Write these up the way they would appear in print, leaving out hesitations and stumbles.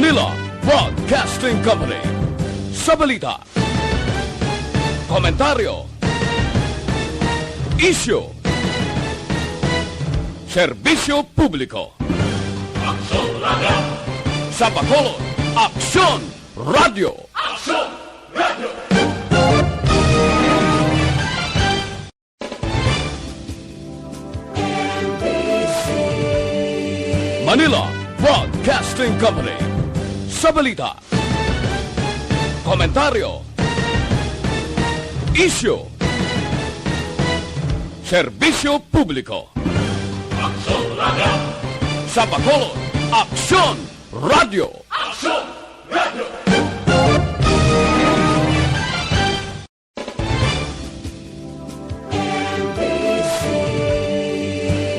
Manila Broadcasting Company. Sa balita, komentaryo, isyu, serbisyo publiko. Aksyon Radio! Sa Bacolod, Aksyon Radio! Aksyon Radio! Manila Broadcasting Company. Sa balita, komentaryo, isyu, serbisyo publiko. Aksyon Radio! Sa Bacolod, Aksyon Radio! Aksyon Radio!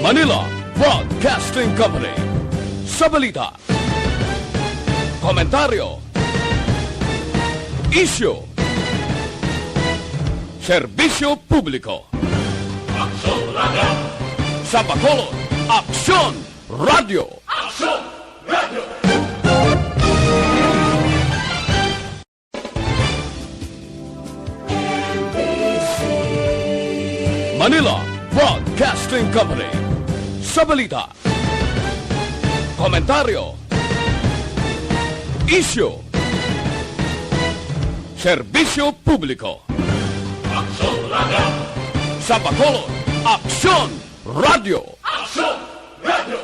Manila Broadcasting Company. Sa balita, komentaryo, isyu, serbisyo publiko. Aksyon Radio! Sa Bacolod, Aksyon Radio! Aksyon Radio! Manila Broadcasting Company. Sa balita, komentaryo, isyu, serbisyo publiko. Aksyon Radio! Sa Bacolod, Aksyon Radio! Aksyon Radio!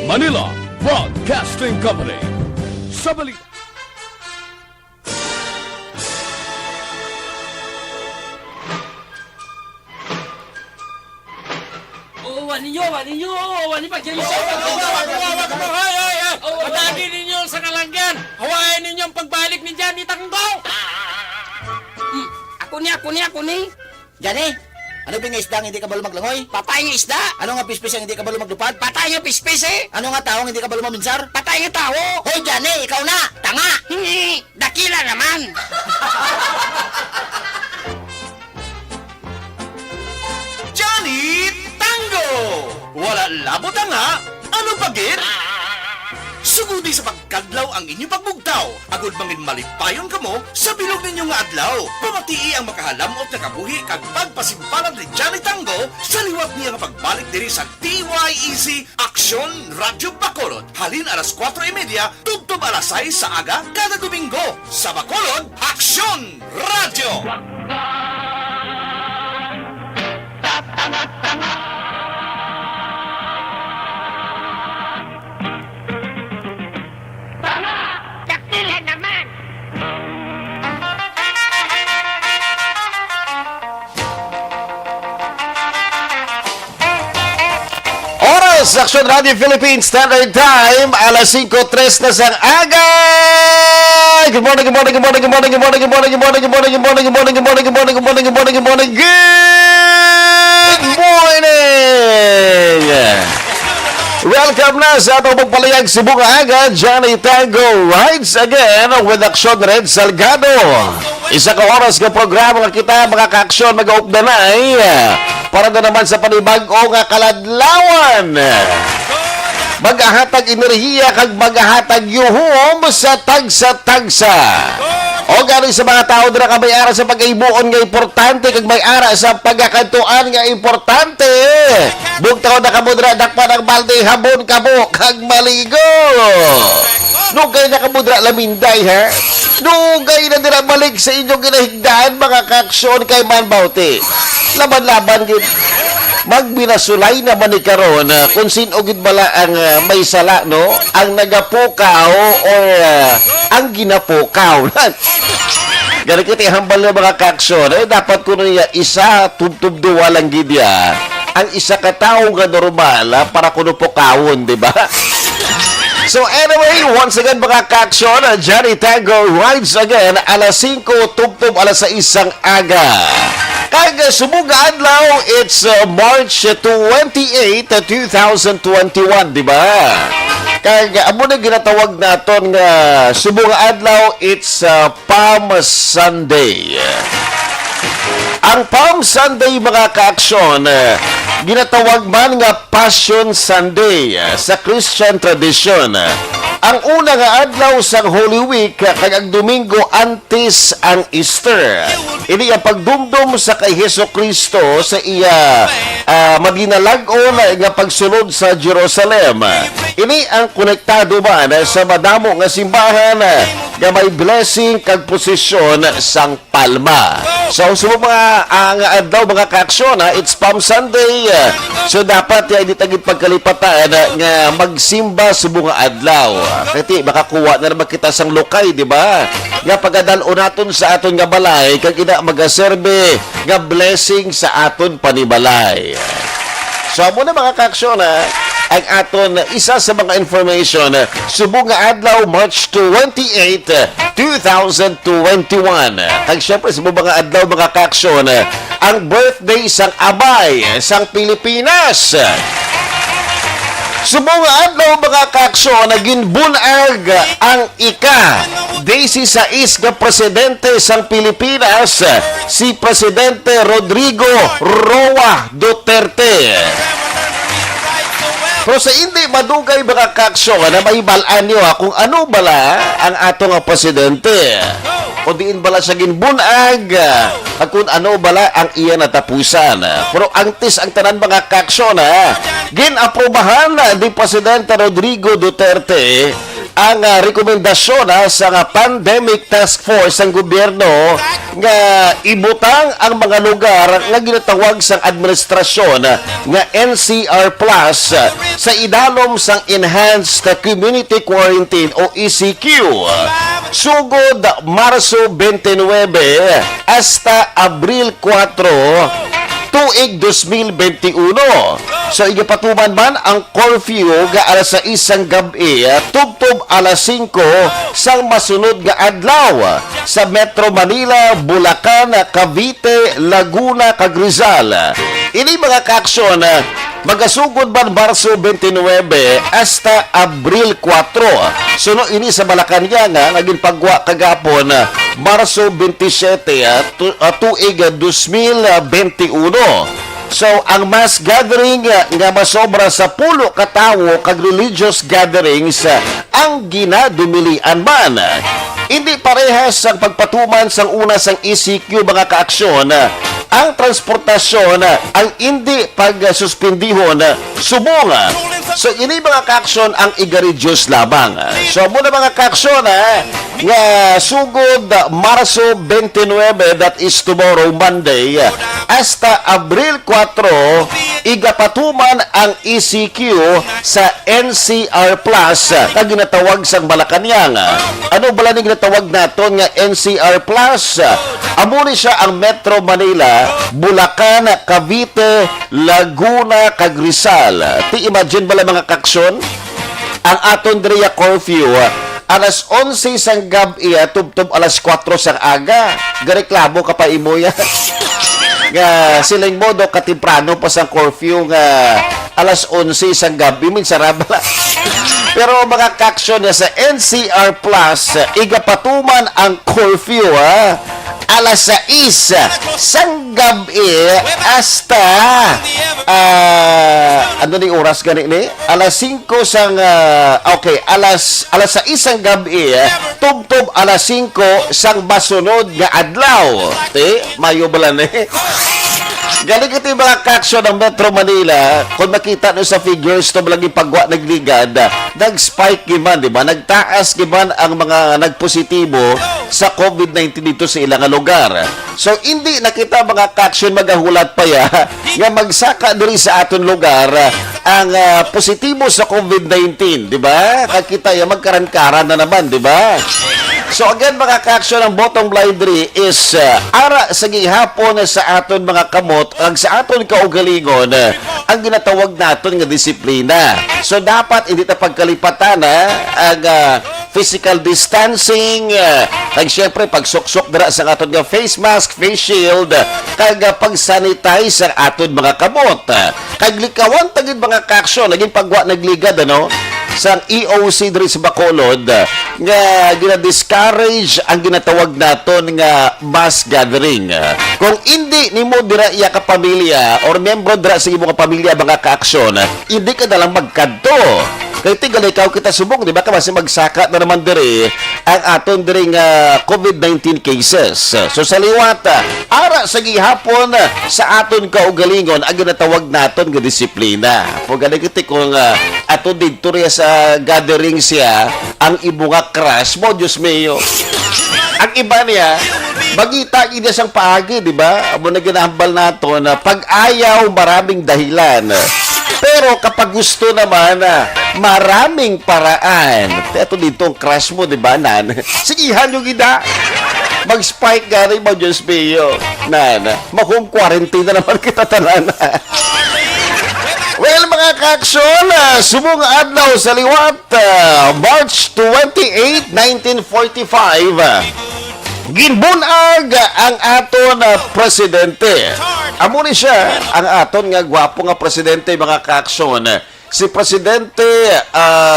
Manila Broadcasting Company. Sa balita, Wani pagkili sa Patagi ninyo sa kalanggan. Hawain ninyo ang pagbalik ni Johnny Tanggo. Ako ni. Jani, ano ba nga isda ang hindi ka balo maglangoy? Patay nga isda. Ano nga pispis ang hindi ka balo maglupad? Patay nga pispis eh. Ano nga taong hindi ka balo maminsar? Patay nga tao. Hoy Jani, ikaw na! Tanga! Dakila naman. Johnny Tango! Wala labot nga, ano pagit? Sugudi sa pagkadlaw ang inyong pagbugtaw. Agod mangin malipayon kamo sa bilog ninyo nga adlaw. Pamatii ang makahalamot na kabuhi kag pagpasimpalan ni Johnny Tango sa liwat niya nga pagbalik diri sa DYEC Aksyon Radio Bacolod. Halin alas 4:30, tugtog alas 6 sa aga kada Domingo. Sa Bacolod, Aksyon Radio! Dakila naman. Oras, Aksyon Radio Philippines Standard Time, alas 5:03 na sa aga. Good morning. Welcome na sa atong pagpalayag Cebu nga aga. Johnny Tango rides again with Aksyon Red Salgado. Isa ka oras ka programa nga kita mga ka-aksyon mag-updanay para na naman sa panibag-o nga kaladlawan. Magahatag enerhiya kag magahatag yuhom sa tagsa-tagsa. O gano'y sa mga tao na kabayara sa pag-ibuon nga importante kag may-ara sa pagkakantuan nga importante. Bugtaw na kamudra dakpan ang balde habon kamo kag maligo. Nugay na kamudra laminday ha. Nugay na dira balik sa inyong ginahigdaan mga kaksyon kay Manbauti. Laban-laban gid. Magbinasulay naman ni karon kung sino gid bala ang may sala no, ang nagapukaw o ang ginapukaw. Ganun kita hambal na mga kaksyon, dapat ko niya isa tubtub-duwa lang gid ya. Ang isa ka tawo nga normal para kuno pukawon, di ba? So anyway, once again mga kaksyon, Johnny Tango rides again alas 5 tubtub alas 6 aga. Kag subong adlaw, it's March 28, 2021, di ba? Kag amo na ginatawag naton nga subong adlaw, it's Palm Sunday. Ang Palm Sunday mga kaaksyon, ginatawag man nga Passion Sunday sa Christian tradition. Ang una nga adlaw sa Holy Week kag ang Domingo antes ang Easter. Ini ang pagdumdum sa kay Hesus Kristo sa iya madinalag-on nga pagsulod sa Jerusalem. Ini ang konektado man sa madamo nga simbahan nga may blessing kag posisyon sang palma. So mga ang adlaw mga kaaksyon, it's Palm Sunday. So dapat hindi tagit pagkalipatan nga magsimba sa mga adlaw. Kasi makakuha na naman kita sang lokay, di ba? Nga pagadalo naton sa aton nga balay kag ina magaserbe nga blessing sa aton panibalay. So muna mga kaaksyon, ang aton isa sa mga information subong nga adlaw March 28, 2021. Kag syempre sa mga adlaw mga kaaksyon, ang birthday sang Abay sang Pilipinas. Subong nga adlaw mga kaaksyon, naging bunag ang ika-16 nga presidente sang Pilipinas, si Presidente Rodrigo Roa Duterte. Pero sa hindi madugay mga kaaksyon na mahibalaan nyo kung ano bala ang atong presidente. O diin bala siya ginbunag at kung ano bala ang iya natapusan. Pero angtis ang tanan mga kaaksyon ginaprobahan di Presidente Rodrigo Duterte ang rekomendasyon sa Pandemic Task Force ng gobyerno nga ibutang ang mga lugar nga ginatawag sa administrasyon nga NCR Plus sa idalom sang Enhanced Community Quarantine o ECQ. Sugod Marso 29 hasta Abril 4 tuig 2021. So, igapatuman man ang curfew ga alas 6 gabi, tubtob alas 5 sang masunod nga adlaw sa Metro Manila, Bulacan, Cavite, Laguna, kag Rizal. Ini mga kaaksyon, magasugod man Marso 29 hasta Abril 4. Suno ini sa Malacanang naging pagwa kagapon Marso 27 tuig 2021. So, ang mass gathering nga masobra sa 10 katawo kag religious gatherings ang ginadumilian man. Hindi parehas ang pagpatuman sang una sang ECQ mga kaaksyon. Ang transportasyon ang hindi pagsuspendihon subong. So, ini mga kaaksyon ang iga-reduce lamang. So, muna mga kaaksyon nga sugod Marso 29, that is tomorrow Monday, hasta Abril 4, igapatuman ang ECQ sa NCR Plus na ginatawag sa Malacanang. Ano bala ni ginatawag naton nga NCR Plus? Amo ni siya ang Metro Manila, Bulacan, Cavite, Laguna, kag Rizal. Ti imagine bala mga kaksyon? Ang aton diriya curfew alas 11 sang gabi tubtob alas 4 sang aga. Gareklamo ka pa imo ya. Nga siling modo katemprano pa sang curfew nga alas 11 sang gabi minsan rabala. Pero mga kaksyon sa NCR Plus, igapatuman ang curfew alas 6 sang gabi hasta ano ni oras gani ni? Alas 5 sang alas 6 sang gabi tubtob alas 5 sang masunod nga adlaw. Mayo bala ni. Galing ito yung mga kaksyon ng Metro Manila, kung makita nyo sa figures ito malaging pagwa nagligad, nag-spike giman, di ba? Nagtaas giman ang mga nagpositibo sa COVID-19 dito sa ilang lugar. So, hindi nakita mga kaksyon magahulat pa ya, nga magsaka diri sa aton lugar ang positibo sa COVID-19, di ba? Kakita ya, magkaran-karan na naman, di ba? So again mga ka-action, ang bottom line diri is ara sa gihapon sa aton mga kamot, ang sa aton kaugalingon ang ginatawag naton nga disiplina. So dapat hindi ta pagkalipatan ang physical distancing, kag syempre pagsuksok dira sa aton nga face mask, face shield, kag pag-sanitize sa aton mga kamot. Kag likawan tagid mga ka-action, naging pagwa nagligad ano sang EOC diri sa Bacolod, nga gina-discourage ang ginatawag naton nga mass gathering. Kung hindi nimo dira iya ka pamilya or membro dira sa imong pamilya mga ka-aksyon, hindi ka na lang magkadto. Kaya tinggal ikaw kita subong, di ba? Kasi magsaka na naman diri ang aton diri nga COVID-19 cases. So sa liwat, ara sa gihapon sa aton kaugalingon ang ginatawag naton nga disiplina. Kung galing kiti kung aton dito rin sa gathering siya, ang ibo nga crush mo, Diyos mayo. Ang iba niya, magita niya siyang paagi, di ba? Amo na ginahambal nato na pag-ayaw maraming dahilan. Pero kapag gusto naman, maraming paraan. Ito dito ang crush mo, di ba, Nan? Sigihan yung ida. Mag-spike gari mo, Diyos mayo. Nan, ma-home quarantine na naman kita tanan. Well, mga ka-aksyon, subong adlaw sa liwat, March 28, 1945, ginbunag ang aton presidente. Amo ni siya, ang aton nga gwapo nga presidente, mga ka-aksyon, si Presidente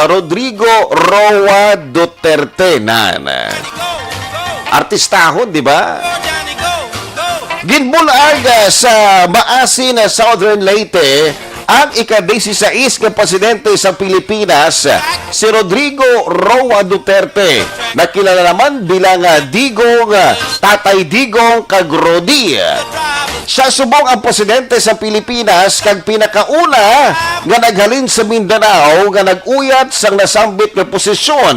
Rodrigo Roa Duterte. Artistahon, di ba? Ginbunag sa Maasin, Southern Leyte, ang ika-16 nga presidente sa Pilipinas, si Rodrigo Roa Duterte, na kilala naman bilang Digong, Tatay Digong Kagrodi. Siya subong ang presidente sa Pilipinas kag pinakauna nga naghalin sa Mindanao nga nag-uyat sang nasambit nga posisyon.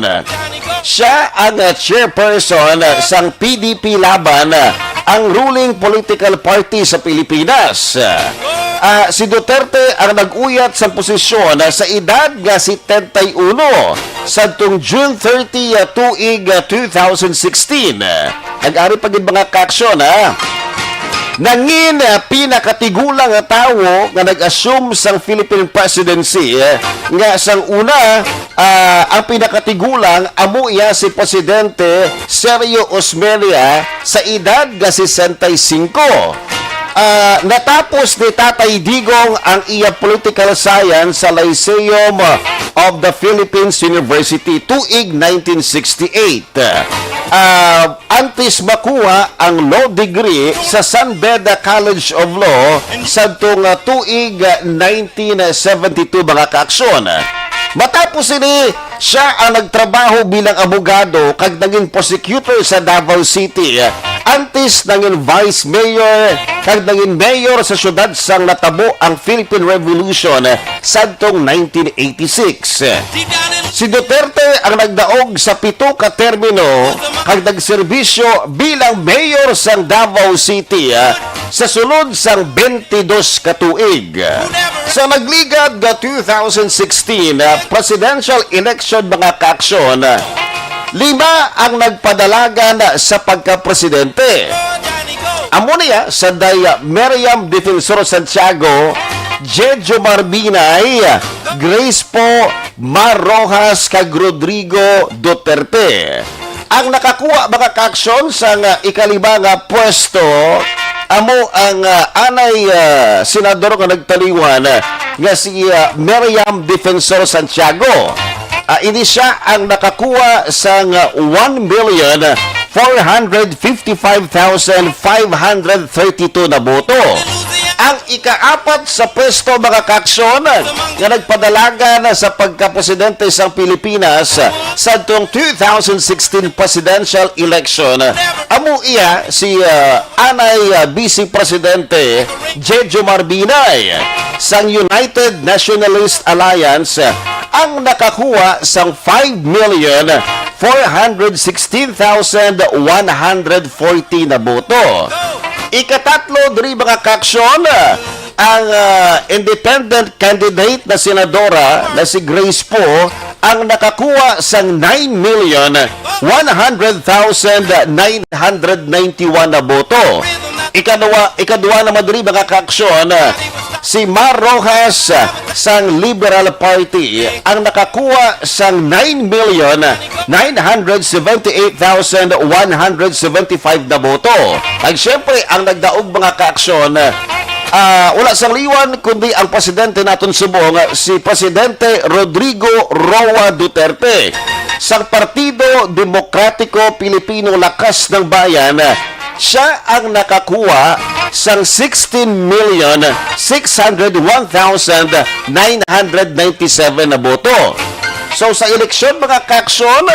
Siya ang chairperson sang PDP Laban, ang ruling political party sa Pilipinas. Si Duterte ang nag-uyat sa posisyon sa edad nga 71 sa June 30 tuig 2016. Nag-ari pagid mga ka-aksyon, nangin pinakatigulang nga tawo nga nag-assume sang Philippine presidency nga sang una ang pinakatigulang amo iya si Presidente Sergio Osmeña sa edad nga 65. Natapos ni Tatay Digong ang iya political science sa Lyceum of the Philippines University tuig 1968. Antes makuha ang law degree sa San Beda College of Law sa tuig 1972, mga ka-aksyon. Matapos ini, siya ang nagtrabaho bilang abogado kag naging prosecutor sa Davao City. Antes naging vice mayor kag naging mayor sa syudad sang natabo ang Philippine Revolution sa 1986. Si Duterte ang nagdaog sa 7 ka termino kag nagserbisyo bilang mayor sang Davao City sa sulod sang 22 ka tuig. Sa nagligad nga 2016 presidential election, mga ka-aksyon, 5 ang nagpadalagan sa pagka-presidente. Amo niya sa Miriam Defensor Santiago, Jejo Marbinay, Grace Po, Mar Rojas, kag Rodrigo Duterte. Ang nakakuha, mga ka-aksyon, sa ikalima nga pwesto, amo ang anay senador nga nagtaliwan nga si Miriam Defensor Santiago. Ini siya ang nakakuha sa 1,455,532 na boto. Ang ikaapat sa pwesto, mga ka-aksyon, nga nagpadalaga na sa pagkapresidente sa Pilipinas sa 2016 presidential election, amo iya si anay Vice Presidente Jejo Marbinay sang United Nationalist Alliance, ang nakakuha sang 5,416,140 na boto. Ikatatlo, diri mga ka-aksyon, ang independent candidate na senadora na si Grace Po ang nakakuha sang 9,100,991 na boto. Ikadua naman diri mga ka-aksyon, si Mar Rojas sang Liberal Party ang nakakuha sang 9,978,175 na boto. At syempre, ang nagdaog, mga ka-aksyon, wala sang liwan kundi ang presidente naton subong, si Presidente Rodrigo Roa Duterte. sa Partido Demokratiko Pilipino Lakas ng Bayan, siya ang nakakuha sang 16,601,997 na boto. So sa eleksyon mga kaksyon,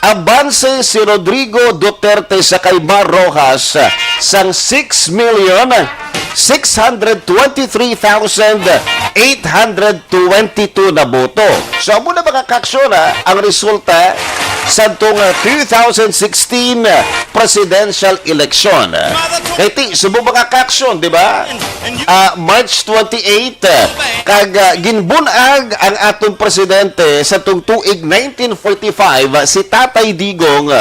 abanse si Rodrigo Duterte sa kay Mar Rojas sang 6,623,822 na boto. So amo na mga kaksyon ang resulta sa itong 2016 presidential election. Kaya ti, subo mga kaksyon, di ba? March 28, kag ginbunag ang atong presidente sa itong tuig 1945, si Tatay Digong,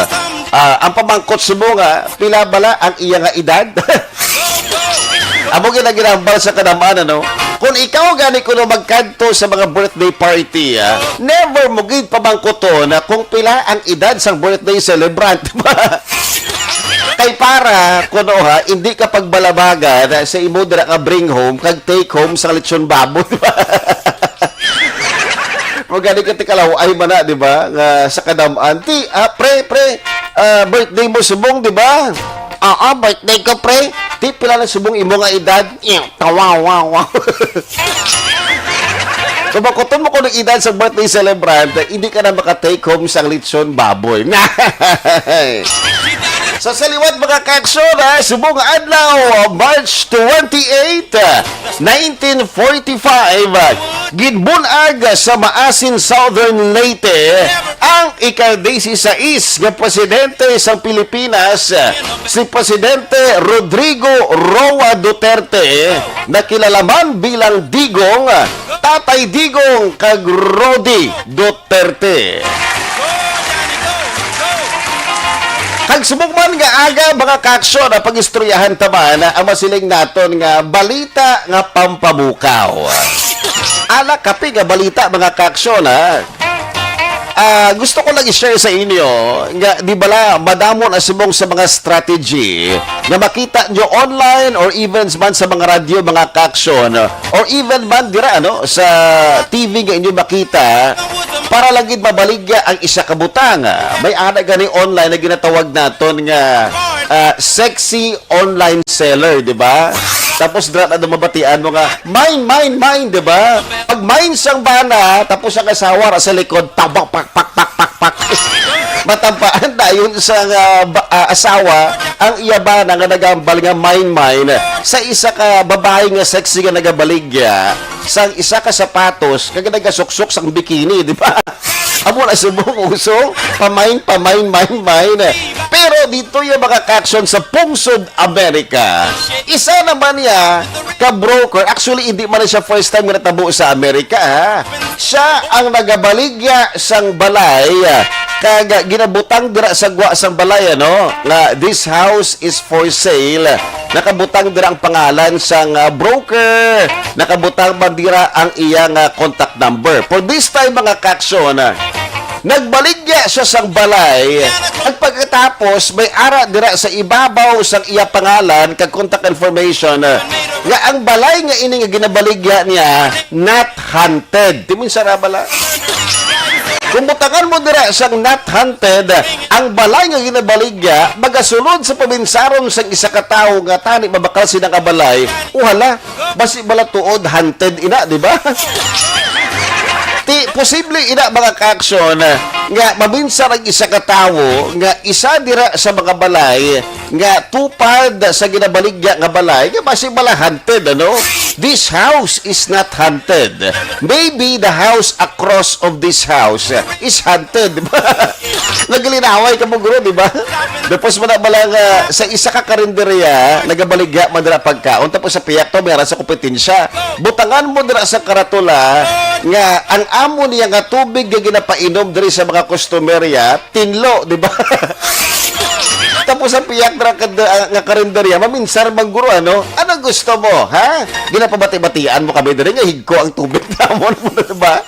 ang pamangkot subo nga, pila bala ang iya nga edad? Amo ginagirambal sa kanamaan, ano? Kung ikaw gani kuno magkanto sa mga birthday party, never mo gid pamangkoton na kung pila ang edad sang birthday celebrant, diba? Kay para kuno hindi ka pagbalabagan sa imo dira ka bring home kag take home sa lechon baboy, diba? Mo gani ka tikalaw ay mana, diba? Nga sa kanamaan, ti, birthday mo subong, diba? Birthday ko, pre. Di pila na subong imo nga edad. Tawawaw. So, makuton mo ko ng edad sa birthday celebrant, hindi ka na maka-take home sa lechon baboy. Sa saliwat mga kaksyon, subong adlaw, March 28, 1945, ginbunag sa Maasin, Southern Leyte, ang ika-16 nga presidente sa Pilipinas, si Presidente Rodrigo Roa Duterte, na kilalaman bilang Digong, Tatay Digong kag Rodi Duterte. Kag subok man nga aga mga kaksyon na pag-istoryahan taman ang masiling naton nga balita nga pampabukaw. Ala kapi nga balita mga kaksyon gusto ko lang i-share sa inyo nga di bala madamon asubong sa mga strategy na makita nyo online or even man sa mga radio mga kaksyon or even man dira sa TV nga inyo makita para lang gid mabaligya ang isa ka butang. May ana gani online na ginatawag naton nga sexy online seller, di ba? Tapos dra na dumabatian mo nga mine, di ba? Pag mine sang bana, tapos ang asawa ra sa likod, tabak pak matampaan dayon sa asawa ang iya bana nga nagambal nga mine sa isa ka babae nga sexy nga nagabaligya sang isa ka sapatos kag nagasuksok sang bikini, di ba? Amo na subong uso, mine. Pero dito yung mga kaksyon sa Pungsod, Amerika. Isa naman niya ka-broker. Actually, hindi man siya first time na natabo sa Amerika, Siya ang nagabaligya sang balay, kag ginabutang dira sa gwa sang balay, nga this house is for sale. Nakabutang dira ang pangalan sang broker. Nakabutang man dira ang iyang contact number. For this time, mga kaksyon, nagbaligya siya sang balay at pagkatapos may ara dira sa ibabaw sang iya pangalan kag contact information nga ang balay nga ini nga ginabaligya niya not haunted. Timin sara bala. Kung butangan mo dira sang not haunted, ang balay nga ginabaligya magasulod sa pabinsaron sang isa ka tawo nga tani mabakal sinang kabalay. Uhala, basi bala tuod haunted ina, di ba? Posible ina mga kaksyon nga mabinsar ang isa ka tawo nga isa dira sa mga balay nga tupad sa ginabaligya nga balay nga basi bala haunted, This house is not haunted. Maybe the house across of this house is haunted, di ba? Nagalinaway ka mo guro, di ba? Tapos mo na bala nga sa isa ka karinderya nagabaligya man dira pagkaon tapos sa piyak to meron sa kompetensya. Butangan mo dira sa karatula nga ang amo niya nga tubig nga ginapainom diri sa mga customerya tinlo, di ba? Tapos ang piyak nga karinderya maminsar mang guro, ano gusto mo, ginapabati-batian mo kami diri nga higko ang tubig namon mo, di ba?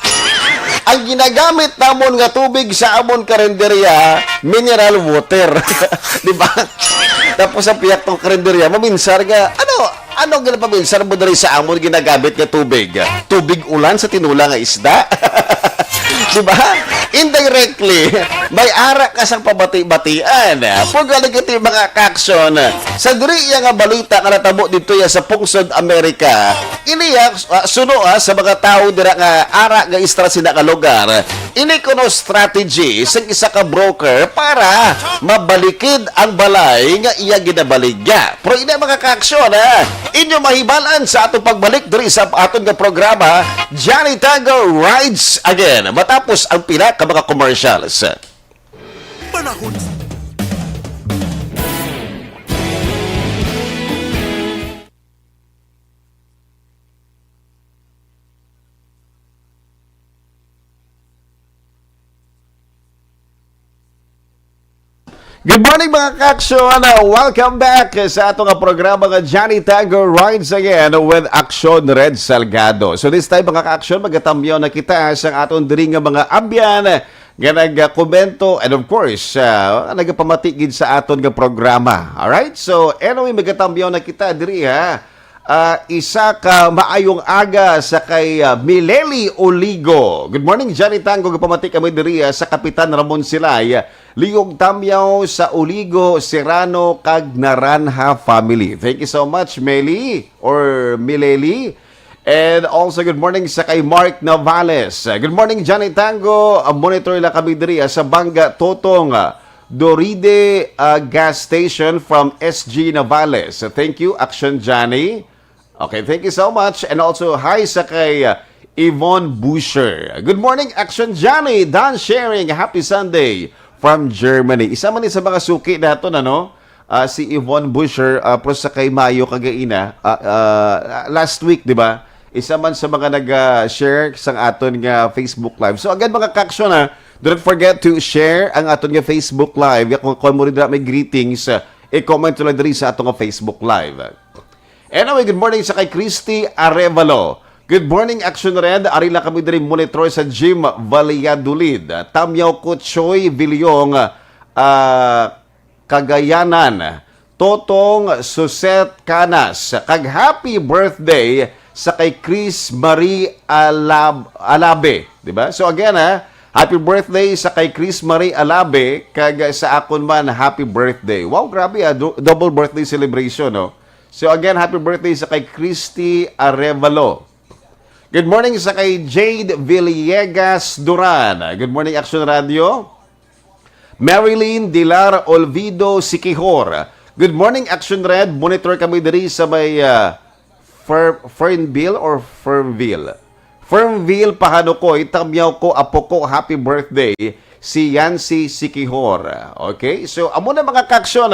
Ang ginagamit namon nga tubig sa amon karinderya mineral water. Di ba? Tapos ang piyak tong karinderya maminsar nga Ano nga paminsan mo dali sa amon ginagamit nga tubig? Tubig ulan sa tinula nga isda? Diba? Indirectly, may ara ka sang pabati-batian. Pag iti mga kaksyon, sa diri nga balita nga natabo dito ya sa Pungsod, Amerika, iniya suno sa mga tao dira nga ara nga istra sila ka lugar, ini kuno strategy sa isa ka broker para mabalikid ang balay nga iya ginabaligya. Pero ina mga kaksyon, inyo mahibalan sa atong pagbalik diri sa aton nga programa, Johnny Tango Rides Again. Matapos ang pila ka mga commercials. Panahon. Good morning mga kaksyon! Welcome back sa atong programa nga Johnny Tango Rides Again with Aksyon Red Salgado. So this time mga kaksyon, magatamyaw na kita sa aton diri nga mga ambyan nga nagkomento and of course, nagapamatigid sa aton nga programa. Alright? So anyway, magatamyaw na kita diri ha. Isa ka maayong aga sa kay Mileli Oligo. Good morning, Johnny Tango. Gapamati kami diri sa Kapitan Ramon Silay. Liyog tamyaw sa Oligo, Serrano, kag Naranha family. Thank you so much, Meli or Mileli. And also, good morning sa kay Mark Navales. Good morning, Johnny Tango. Monitor lang kami diri sa Banga Totong Doride gas station from SG Navales. Thank you, Action Johnny. Okay, thank you so much. And also, hi sa kay Yvonne Busher. Good morning, Action Johnny. Dan Sharing, happy Sunday from Germany. Isa man sa mga suki nato na, no? Si Yvonne Busher, pro sa kay Mayo Kagaina. Last week, di ba? Isa man sa mga nag-share sa aton nga Facebook Live. So, agad mga kaksyon, don't forget to share ang aton nga Facebook Live. Kung mo rin may greetings, i-comment lang rin sa aton nga Facebook Live. Anyway, good morning sa kay Christy Arevalo. Good morning, Action Red. Ari lang kami din monitor sa Jim Valladolid. Tamyaw ko Choy Vilyong Cagayanan. Totong Suset Canas. Kag happy birthday sa kay Chris Marie Alabe. Diba? So again, happy birthday sa kay Chris Marie Alabe. Kag sa akon man, happy birthday. Wow, grabe double birthday celebration, no? So again, happy birthday sa kay Christy Arevalo. Good morning sa kay Jade Villegas Duran. Good morning, Action Radio. Marilyn Dilar Olvido Sikihor. Good morning, Action Red. Monitor kami diri sa may Fernville or Fernville. Fernville, Pahanukoy, tamyaw ko, apo ko, happy birthday, si Yancy Sikihor. Okay? So, amo na mga kaksyon,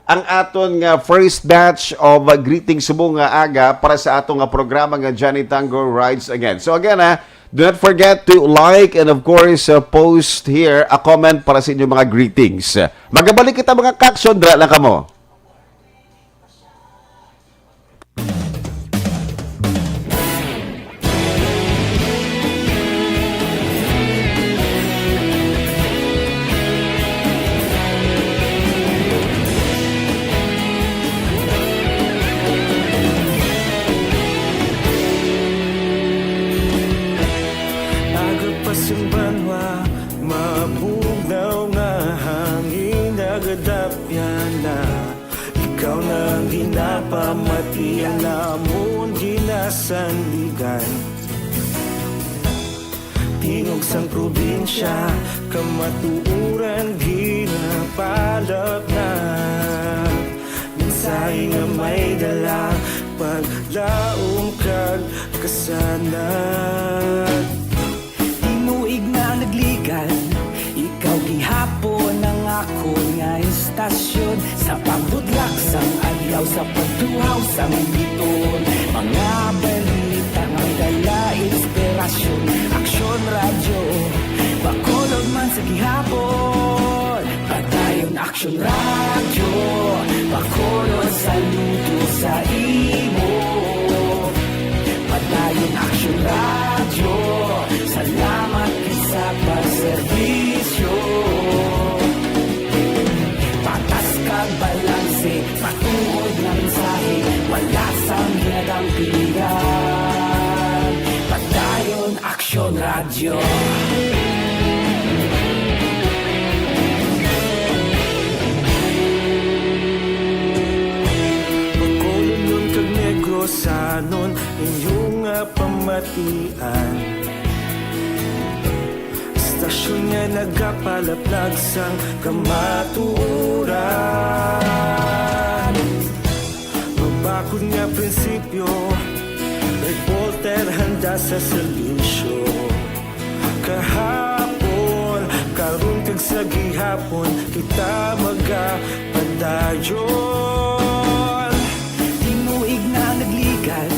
ang aton nga first batch of greetings subong nga aga para sa aton nga programa nga Johnny Tango Rides Again. So again, do not forget to like and of course post here a comment para sa inyong mga greetings. Magabalik kita mga kaksyon, dra lang kamo. Pamatian namon ginasandigan tingog sang probinsya kamatuuran ginapalap na mensahe nga may dala paglaom kag kasanad tinuig na nagligan ikaw gihapon ang ako nga istasyon sa pagbudlak sang adlaw sa pagtuhaw sang biton mga balita nga dala inspirasyon Aksyon Radio bakolog man sa gihapon padayon Aksyon Radio bakolog saludo sa imo padayon Aksyon Radio salamat sa pagserbisyo patas kag balanse patuod na mensahe wala sa radyo. Pagkulunyon kag negrosanon inyong nga pamatian. Stasyon nga nagapalaplag sang kamaturan. Mabakod nga prinsipyo, revolter handa sa selisyo. Kahapon, karong kag sa gihapon, kita magapadayon. Tinuig na nagligan,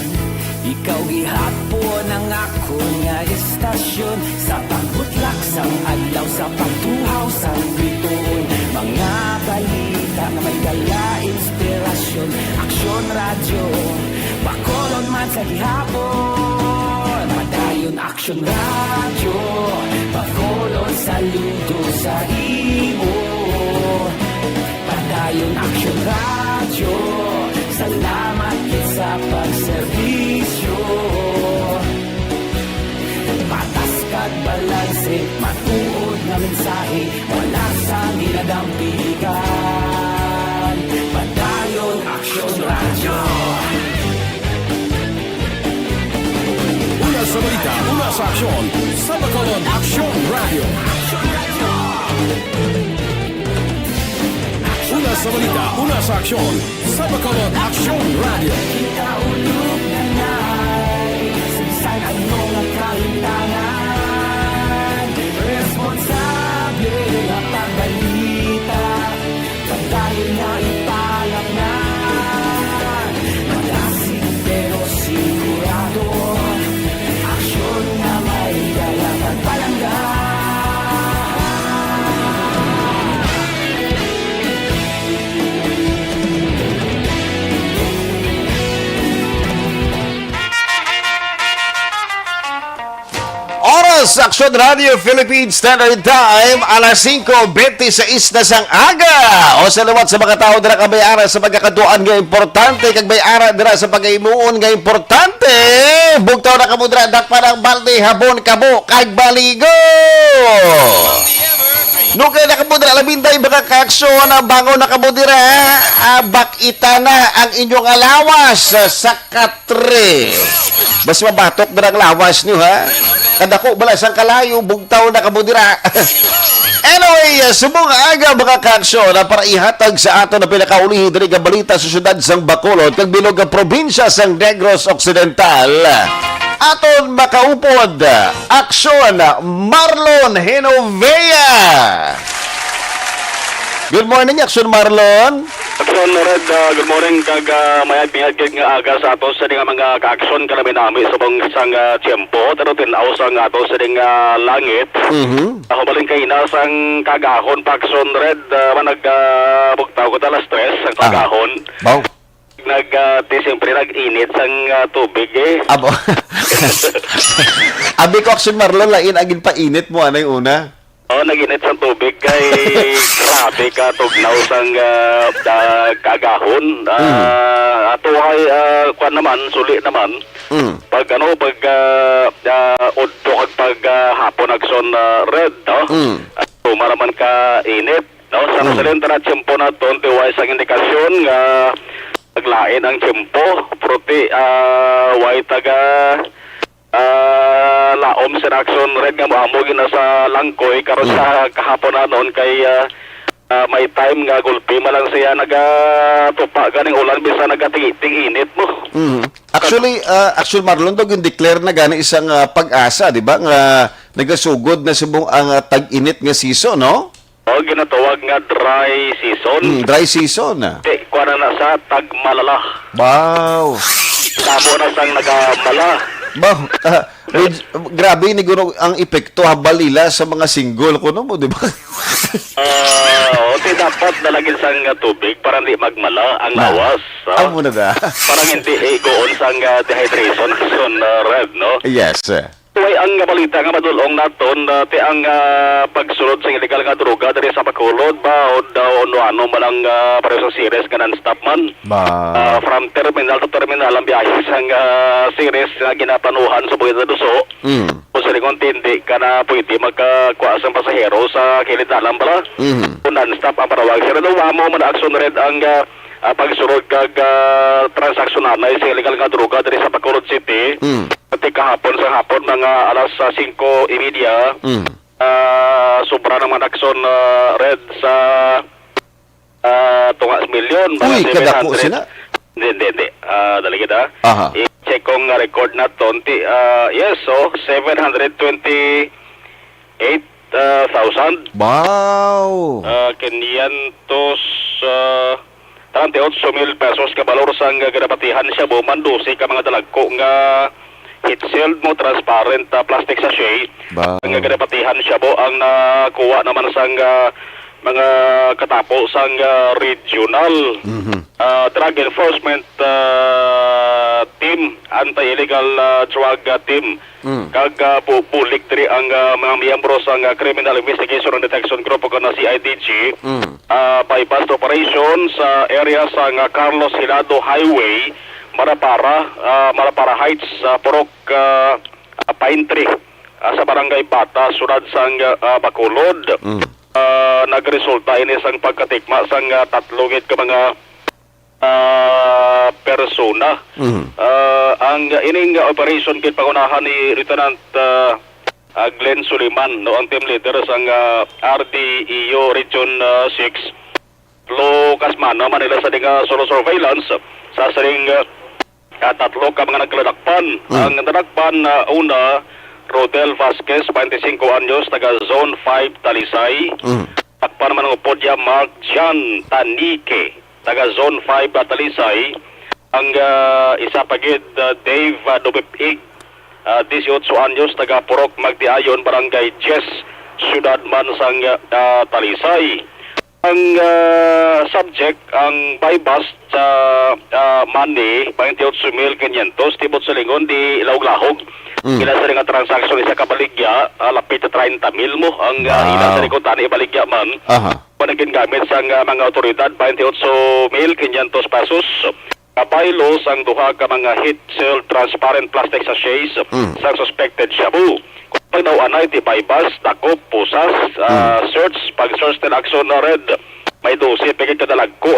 ikaw gihapon ang ako nga istasyon. Sa pagbutlak sang adlaw, sa pagtuhaw sa bituon, mga balita na may dala inspirasyon. Aksyon radyo, bakolon man sa gihapon. Padayon aksyon radyo, bakolon saludo sa imo. Padayon aksyon radyo, salamat sa pagserbisyo. Patas kag balanse, matuod na mensahe, wala sa ginadampigan. Padayon aksyon radyo. Una sa balita, una sa aksyon, sa Bacolod Aksyon Radio. Una sa balita, una sa aksyon, sa Bacolod Aksyon Radio. Kaulog na na'y sinsan ang mga kahintangan. Responsable na pagbalita, pagdayon na ipalak na. Magasig pero sigurado, aksyon na may dalaman palangga. Oras Aksyon Radio Philippines Standard Time alas 5:26 na sang aga. O salamat sa mga tao dira kabayara sa pagkakaduan nga importante kag bayara dira sa pagaimuon nga importante. Bugtaw na kamo dira dak parang balde habon kabo kag baligo. Nukay na kamo dira labinday mga kaaksyon ang bango na kamo dira bakita na ang inyong alawas sa katre. Mas mabatok dira ang lawas niyo ha. Kadako bala sang kalayo bugtaw na kamo dira. Anyway, subong aga mga kaaksyon na para ihatag sa ato na pinakaulihi diri nga balita sa syudad sang Bacolod kag bilog nga probinsya sang Negros Occidental. Aton makaupod aksyon Marlon Genovea. Good morning, Aksyon Marlon. Aksyon Red, good morning kag mayag-mayag nga aga sa ato sa mga kaaksyon kalabi nami sa bang isang tiyempo pero tinaw sa ato sa langit. Ako baling kay sang kagahon pa Aksyon Red bugtaw ko talas 3 ang kagahon. Wow. Siyempre nag-init sang tubig eh. Abo. Abi ko Aksyon Marlon lain agin pa init mo anay una. Oh, naginit sa tubig kay grabe ka tugnaw sang kagahon. Ato ay kwan naman, suli naman. Pag udto kag pag hapon Aksyon Red, no? Ato maraman ka init, no? Sa salenta na tiyempo na to, tiway sang indikasyon nga naglain ang tiyempo, prote way taga laom sa Aksyon Red nga mahamog na sa Langkoy karon sa kahapon na noon kay may time nga gulpi malang siya nagatupa ganing ulan bisa nagating init mo. Actually, Aksyon Marlon dog yung declare na gani isang pag-asa, di ba? Nga nagasugod na subong ang tag-init nga season, no? O ginatawag nga dry season. Dry season. Kuha na sa tagmalala. Wow. Tamo na sang nagamala. Wow. Grabe ni Guro ang epekto habalila sa mga single ko no mo, di ba? Okay, dapat nalagin sang tubig para hindi magmala ang lawas. Amo na da. Parang hindi igoon sang dehydration Aksyon Red, no? Yes. Tuway ang balita nga madulong naton ti ang pagsulod sa illegal nga droga diri sa Bacolod ba o daw ano malang pareho sa series nga non-stop man. From terminal to terminal ang biyahe sang series nga ginapanuhan sa Buhay Duso. O sa silingon tindi ka na pwede magkakuha sa pasahero sa kilid na lang pala. Non-stop ang parawag. Sir, daw mo man action red ang pagsurod kag transaksyonal na sa illegal nga droga diri sa Bacolod City. Pati kahapon sa hapon mga alas 5:30. Sobra naman action red sa tungas milyon. Uy, kadako sila. Hindi. Dali kita. Aha. I-check kong record na to. Yes, so 728,000. Wow. 538,000 pesos ka balor sang ginapatihan siya buman dosi ka mga dalagko nga heat shield mo transparent plastic sachet. Wow. Ang ginapatihan siya bo ang nakuha naman sang mga katapo sang regional drug enforcement team, anti-illegal drug team. Kag pulik diri ang mga miyembro sang Criminal Investigation and Detection Group o na CIDG bypass operation sa area sang Carlos Hilado Highway, Marapara Heights, Purok Pine Tree sa Barangay Bata, Sunad sang Bacolod. Nagresulta ini sang pagkatikma sang tatlongit ka mga persona. Ang ining operation kit pangunahan ni Lieutenant Glenn Suliman, no, ang team leader sang RDEO Region 6. Kasmana Manila sa dinga solo surveillance sa saring tatlo ka mga nagladakpan. Ang nadakpan una Rodel Vasquez, 25 anyos, taga Zone 5, Talisay. Takpan naman ang upod niya, Mark John Tanike, taga Zone 5, Talisay. Ang isa pagid, Dave Dubipig, 18 anyos, taga Purok Magdiayon, Barangay Jess, Ciudad Mansang, Talisay. Ang subject, ang buy-bust sa money, 28,500, tibot sa lingon, di Ilawag-Lahog. Ila sa nga transaksyon isa kabaligya, lapit sa 30,000 mo ang ila sa likod tani ibaligya man. Panagin gamit sa mga otoridad 28,500 pesos. Kabaylo sang duha ka mga heat seal transparent plastic sachets sa suspected shabu. Kung daw anay ti bypass, takop, pusas, pag-search till action na red. May 12 pagit kadalagko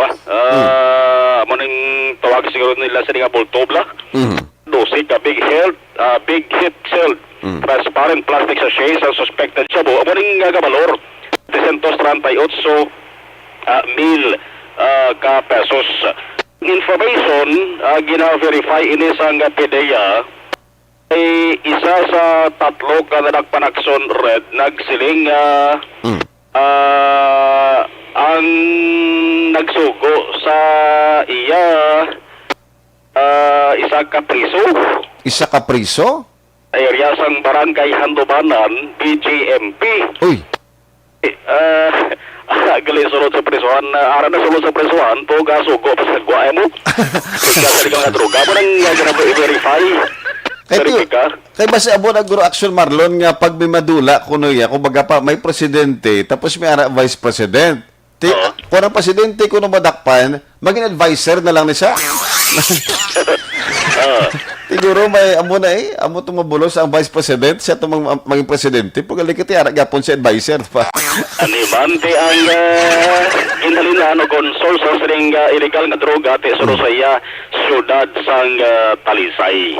muning tawag siguro nila sa nga bultobla. 12 ka big hit shield transparent plastic sachet sa suspected shabu. Muning gabalor 338,000 ka pesos. Information gina-verify ini sang PDEA ay isa sa tatlo ka nagpanakson red nagsiling ang nagsugo sa iya isa ka priso. Isa ka priso? Area sang Barangay Handubanan, BJMP. Uy. Gali sunod sa prisuhan, aran na sunod sa prisuhan, to gasugo pa sa guay mo. Kasi ka nga droga mo nang i-verify. Kay basi abo na Guro Action Marlon nga pag may madula kuno ya, kumbaga pa may presidente tapos may ara vice president. Kung ang presidente kuno madakpan, maging advisor na lang ni siya. Siguro may amo na amo tumabulos ang vice president siya maging presidente pag alikiti ara gapon si advisor pa. Animante ang inhalina konsol sa sering illegal nga droga te Sorosaya syudad sang Talisay.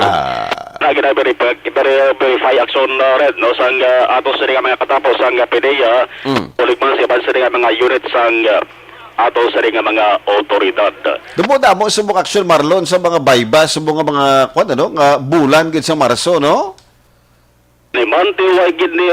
Nagina-verify action red no sang ato sa mga katapos sang PDEA ulit man siya sa mga unit sang ato sa mga otoridad. Dumuda mo sa mga action Marlon sa mga bayba sa mga nga bulan gid sa Marso no? Limante wa gid ni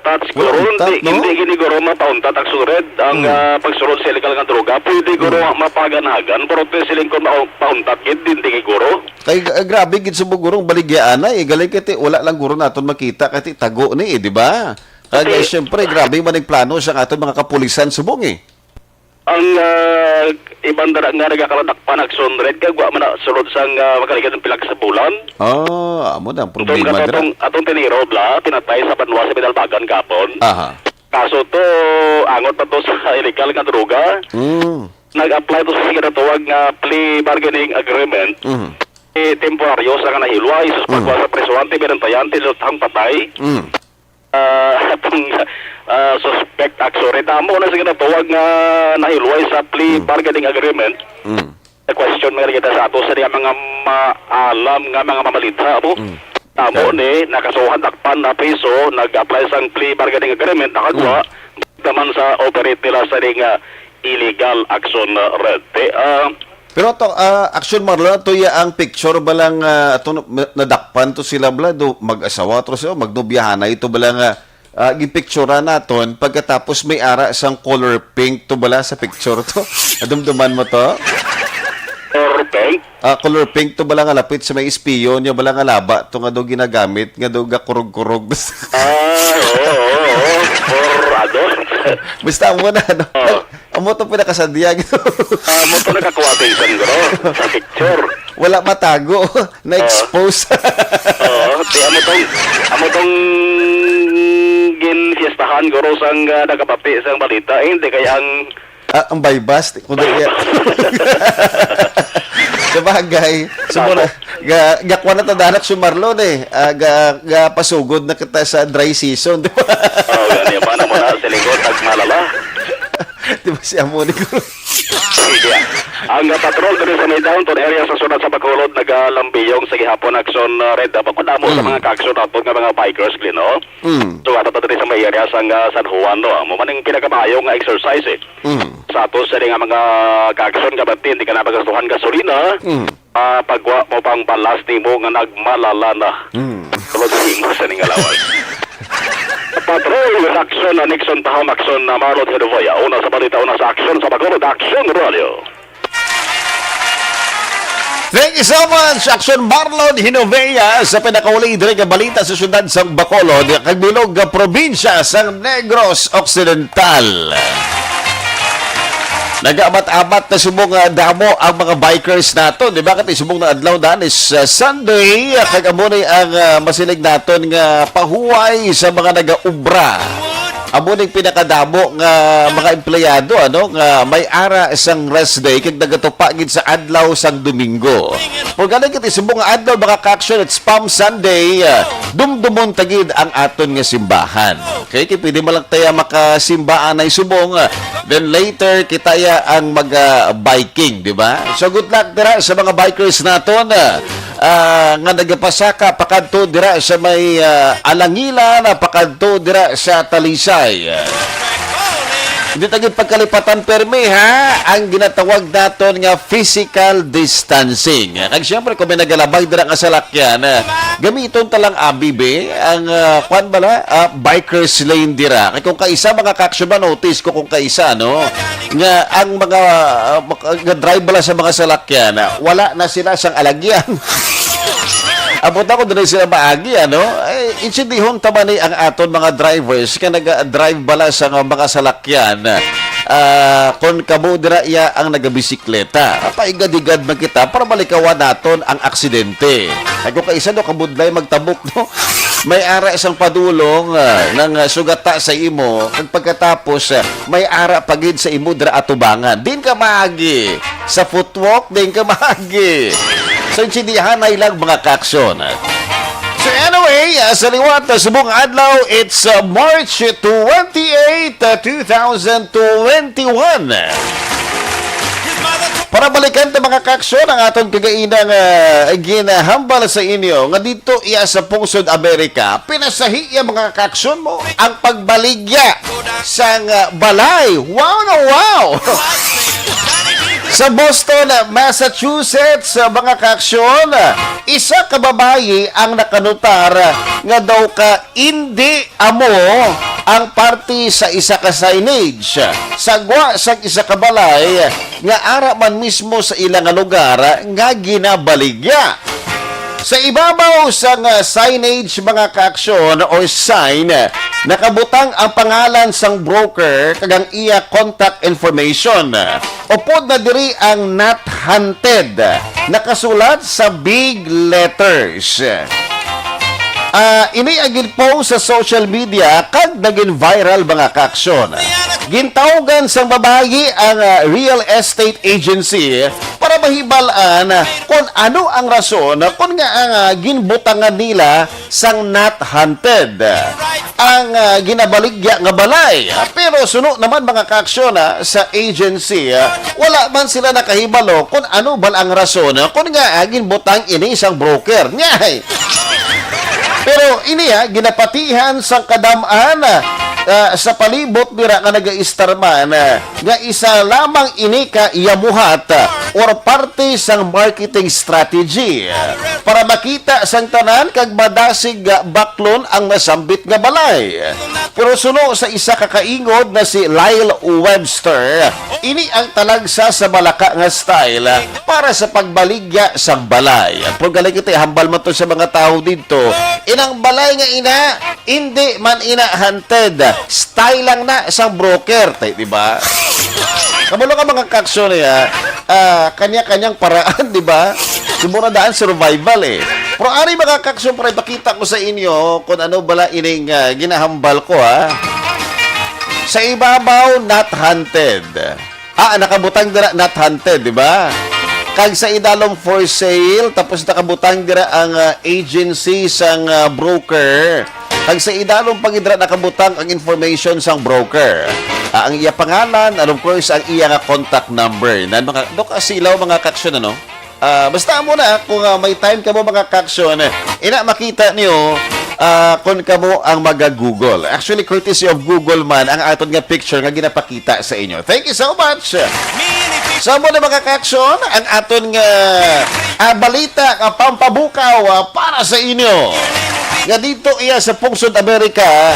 touch guro hindi gini guro mapauntat ang sured ang pagsurod sa illegal nga droga pwede guro mapaganagan pero siling kon mapauntat gid hindi guro kay grabe gid sa gurong baligyaan ay galing kiti wala lang guro naton makita kati tago ni di ba? Kaya syempre grabe man ang plano sa aton mga kapulisan subong ang ibang dara nga nagakaladakpan action red kagwa man sulod sang makaligan ng pilag sa bulan. Amo na ang problema dira. Atong tiniro bla pinatay sa Banwa sa Pinalbagan kapon. Kaso to angot pa to sa illegal nga droga. Nag-apply to sa sinatawag nga plea bargaining agreement. temporaryo sa kanahilway sa pagwa sa presuante binantayante sa tang patay. Atong suspect actually tamo na sige natuwag nga nahilway sa plea bargaining agreement. The question mga kita sa ato sa mga maalam nga mga mamalita mo. Tamo ni nakasuhan takpan na piso nag-apply sang plea bargaining agreement nakagwa taman sa operate nila sa illegal action rete. Pero to action Marlon to ya ang picture balang to nadakpan to sila bala do mag-asawa to sila magdubiyahan na ito balang gipictura naton pagkatapos may ara sang color pink to bala sa picture to. Adumduman mo to? Or pink? Color pink to bala nga lapit sa may espiyon niya bala nga laba to nga do ginagamit nga do gakurog-kurog. Or adult. Basta mo na no. Amo to pinakasadya gito. Mo to nakakuwating siguro sa picture. Wala matago, na-expose. Di amo tong ginfiestahan guro sang nagapati sang balita hindi kaya ang ang bypass kundi ya. Sabagay, sumura gakwa na tadanak si Marlon ga pasugod na kita sa dry season, di ba? Gani pa na mo na silingot ag malala. Di ba siya mo ni ko? Sige. Ang patrol dito sa may downtown area sa sunod sa Bacolod nagalambiyong sa gihapon action red up ako damo sa mga ka-action ato nga mga bikers glino. So ato dito sa may area sa San Juan no. Amo man ang pinakabayo nga exercise sa ato sa nga mga ka-action kabati hindi ka na pagastuhan gasolina. Pagwa mo pang balas nimo nga nagmalala na. Tulad mo sa ning alawas. Patrol action na Nixon Taham action na Marlon Hedovoya. Una sa balita, una sa action sa Bacolod Action Radio. Thank you so much, Action Marlon Hinovea sa pinakauli diri nga balita sa syudad sa Bacolod, kagbilog nga probinsya sa Negros Occidental. Nag-abat-abat na subong damo ang mga bikers nato. Di ba? Kasi subong na adlaw daan is Sunday. Kagamunay ang masilig naton nga pahuway sa mga nag-ubra. Amuning pinakadamo nga mga empleyado nga may ara sang rest day kag nagatupagid sa adlaw sang Domingo. Kung ganun kiti subong nga adlaw mga ka-action it's Palm Sunday, dumdumon tagid ang aton nga simbahan. Okay, kay pwede mo lang tayo makasimbaan ay subong. Then later kita ang mag-biking, di ba? So good luck dira sa mga bikers naton nga nagapasaka pakadto dira sa may Alangilan, pakadto dira sa Talisay. Hindi tagid pagkalipatan permi ha ang ginatawag naton nga physical distancing. Kag syempre kung may nagalabay dira nga salakyan, gamiton talang ABB ang kwan bala bikers lane dira. Kay kung kaisa mga kaksyon ba notice ko kung kaisa nga ang mga drive bala sa mga salakyan, wala na sila sang alagyan. Abot ako doon sila maagi, insindihon tamani ang aton mga drivers ka nag-drive bala sa mga salakyan. Kung kamo dira iya ang nagabisikleta, paigad-igad man kita para malikawan naton ang aksidente. Ay kung kaisa kabudlay magtabok may ara isang padulong ng sugata sa imo kag pagkatapos may ara pagid sa imo dira atubangan. Din ka maagi sa footwalk, din ka maagi. So, insindihan na ilang mga kaksyon. So, anyway, sa liwat na subong adlaw, it's March 28, 2021. Para balikan ta mga kaksyon ang aton kagainang ginahambal sa inyo nga dito iya sa Pungsod Amerika, pinasahi iya mga kaksyon mo ang pagbaligya sang balay. Wow na wow! Sa Boston, Massachusetts, mga kaaksyon, isa ka babayi ang nakanutar nga daw ka hindi amo ang party sa isa ka signage. Sagwa sa isa ka balay nga ara man mismo sa ilang lugar nga ginabaligya. Sa ibabaw sa signage mga kaaksyon o sign, nakabutang ang pangalan sang broker kagang iya contact information. Upod na diri ang not hunted. Nakasulat sa big letters. Iniagin po sa social media kag naging viral mga kaaksyon. Gintawgan sang babayi ang real estate agency para mahibalaan kung ano ang rason kung nga ang ginbutangan nila sang not hunted. Ang ginabaligya nga balay. Pero suno naman mga kaaksyon sa agency, wala man sila nakahibalo kung ano ba ang rason kung nga ginbutang ini isang broker. Nyay! Pero ini ginapatihan sang kadamaan sa palibot nila nga nag-istarman nga isa lamang ini ka iyamuhat or parte sang marketing strategy para makita sang tanan kag madasig baklon ang masambit nga balay. Pero suno sa isa kakaingod na si Lyle Webster, ini ang talagsa sa balaka nga style para sa pagbaligya sang balay. Pero galing kita hambal man to sa mga tao dito, inang balay nga ina hindi man ina hunted, style lang na isang broker, tayo, di ba? Kamulo ka mga kaksyon kanya-kanyang paraan, di ba? Sumuradaan survival Pero ari mga kaksyon, para ipakita ko sa inyo kung ano bala ining ginahambal ko Sa ibabaw, not hunted. Nakabutang dira not hunted, di ba? Kag sa idalong for sale, tapos nakabutang dira ang agency sang broker. Kag sa idalong pangidra nakabutang ang information sang broker. Ang iya pangalan, and of course, ang iya nga contact number. Nan mga silaw mga kaksyon basta mo na kung may time ka mo mga kaksyon, ina makita niyo kung kamo ang maga-Google. Actually, courtesy of Google man ang aton nga picture nga ginapakita sa inyo. Thank you so much. So mo na mga kaksyon, ang aton nga balita pampabukaw para sa inyo. Nga dito iya sa Pungsod Amerika,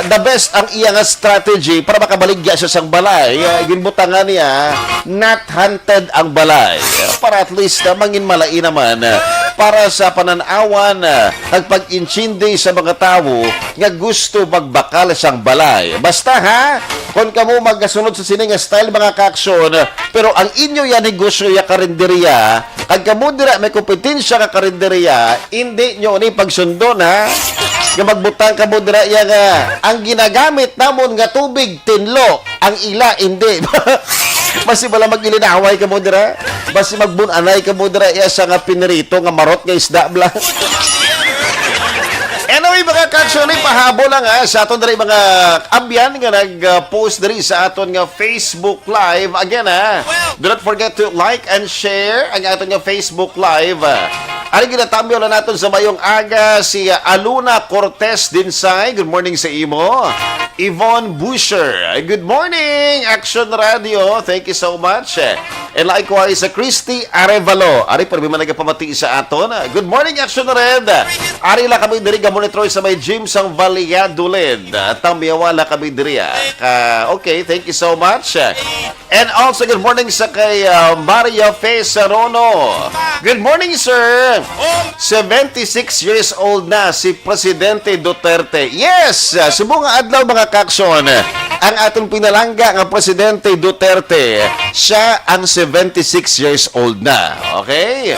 the best ang iya nga strategy para makabaligya siya sang balay. Ginbutangan niya, not hunted ang balay. Para at least mangin malai naman para sa pananawan at pag-inchindi sa mga tao nga gusto magbakal sang balay. Basta kung kamo magasunod sa sining style mga kaaksyon, pero ang inyo yan negosyo ya karinderiya, kag kamo dira may kompetensya ka karinderiya, hindi nyo ni pagsundo nga magbutang kamo dira ya nga ang ginagamit namon nga tubig tinlo, ang ila hindi. Basi bala mag-ilinaway ka mo dira, basi magbunanay ka mo dira iya sa nga pinirito nga marot nga isda bla. Anyway mga kaksyon, pahabol lang sa aton diri mga abyan nga nag-post diri sa aton nga Facebook Live. Again do not forget to like and share ang aton nga Facebook Live. Ari ginatambyo na naton sa mayong aga si Aluna Cortez Dinsay. Good morning sa imo. Yvonne Busher. Good morning, Action Radio. Thank you so much. And likewise, Christy Arevalo. Ari, parang may nagpamati sa aton. Good morning, Action Red. Ari la kami diri gamonitroy sa may gym sang Valladolid. Tamiyawala kami diri. Okay, thank you so much. And also, good morning sa kay Maria Fesarono. Good morning, sir. 76 years old na si Presidente Duterte. Yes, subong adlaw mga kaksyon, ang atong pinalangga nga Presidente Duterte, siya ang 76 years old na. Okay?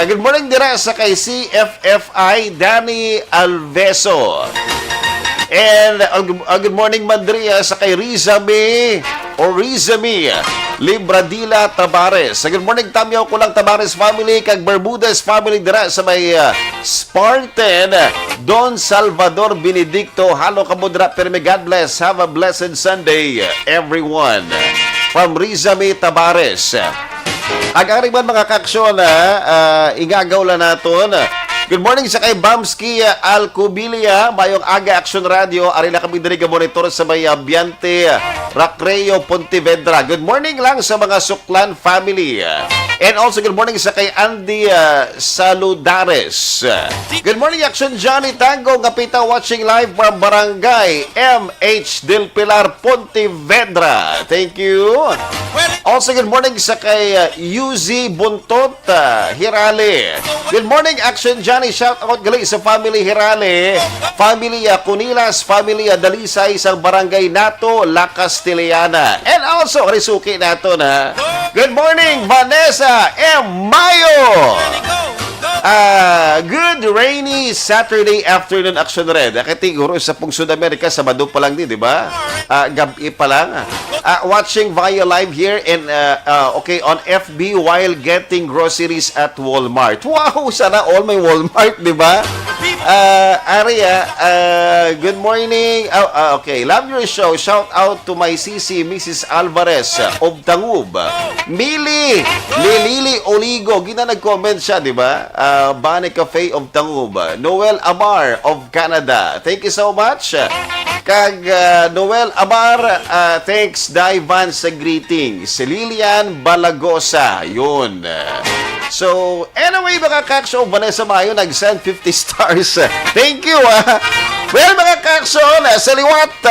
Good morning dira sa kay CFFI Danny Alveso. And good morning Madria sa kay Rizami Libradila Tabares. Good morning Tamyaw ko lang Tabares family kag Bermudez family dira sa may Spartan Don Salvador Benedicto. Halo kamo dira perme, God bless. Have a blessed Sunday everyone. From Rizami Tabares. Agari man mga kaksyon igagaw la naton. Good morning sa kay Bamski Alcubilia, mayong aga Action Radio. Ari na kami diri ga monitor sa may ambiente Recreo Pontevedra. Good morning lang sa mga Suklan family. And also good morning sa kay Andy Saludares. Good morning Action Johnny Tango ngapita watching live from Barangay MH Del Pilar Pontevedra. Thank you. Also good morning sa kay UZ Buntot Hirale. Good morning Action Johnny. Shout out gali sa family Hirale, family Cunilas, family Dalisay sa Barangay Nato, La Castellana. And also Risuki nato na. Good morning Vanessa M. Mayo. Good rainy Saturday afternoon action red. Katiguro sa pong South America, Sabado pa lang din, di ba? Gabi pa lang. Watching via live here in, on FB while getting groceries at Walmart. Wow, sana all may Walmart, di ba? Aria, good morning. Okay, love your show. Shout out to my CC, Mrs. Alvarez of Tangub. Mili Oligo, gina nag-comment siya, di ba? Bane Cafe of Tangub. Noel Amar of Canada. Thank you so much. Kag Noel Amar, thanks Daivan sa greetings. Lilian Balagosa, yun. So, anyway, mga kakso, Vanessa Mayo nag-send 50 stars. Thank you, Well, mga kakso, sa liwat,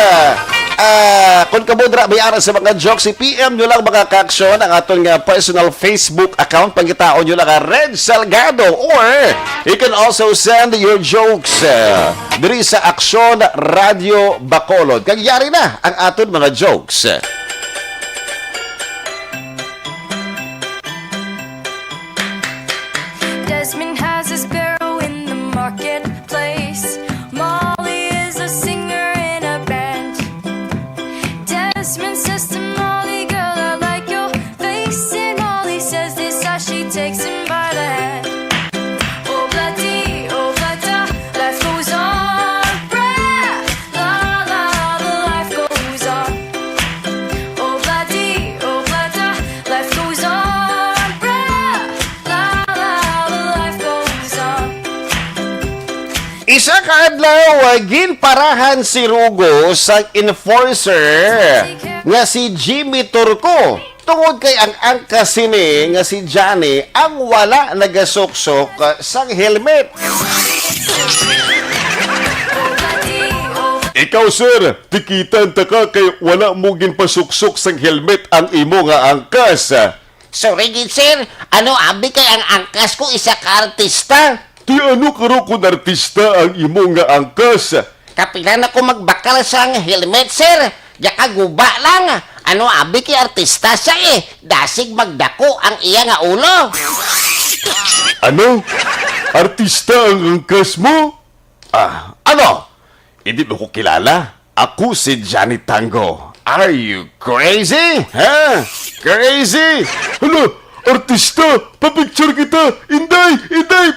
kung kabudra, may aras sa mga jokes, PM nyo lang mga kakso ang atong personal Facebook account. Pagkitaon nyo lang Red Salgado. Or, you can also send your jokes diri sa Aksyon Radio Bacolod. Kagyari na ang aton mga jokes. Desmond has a sparrow in the marketplace. Molly is a singer in a band. Desmond says to Molly, girl, I like your face. And Molly says this as she takes him by the hand. Oh, bloody, oh, bloody, life goes on. Brah, la, la, the life goes on. Oh, bloody, life goes on. Brah, la, la, the life goes on. Isa kaadlaw, ginparahan si Rugo sa enforcer nga si Jimmy Turco. Tungod kay ang angkas sini nga si Johnny ang wala nagasuksok sang helmet. Ikaw, sir, tikitan ta ka kay wala mo ginpasuksok sang helmet ang imo nga angkas. Sorry, gid, sir. Ano, abi kay ang angkas ko isa ka artista. Ti ano karo kun artista ang imo nga angkas? Kapilan ako magbakal sang helmet, sir. Yaka guba lang. Ano, abi kay artista siya Dasig magdako ang iya nga ulo. Ano? Artista ang angkas mo? Ano? Hindi mo ko kilala. Ako si Johnny Tango. Are you crazy? Ha? Crazy? Hala, artista! Papicture kita! Inday!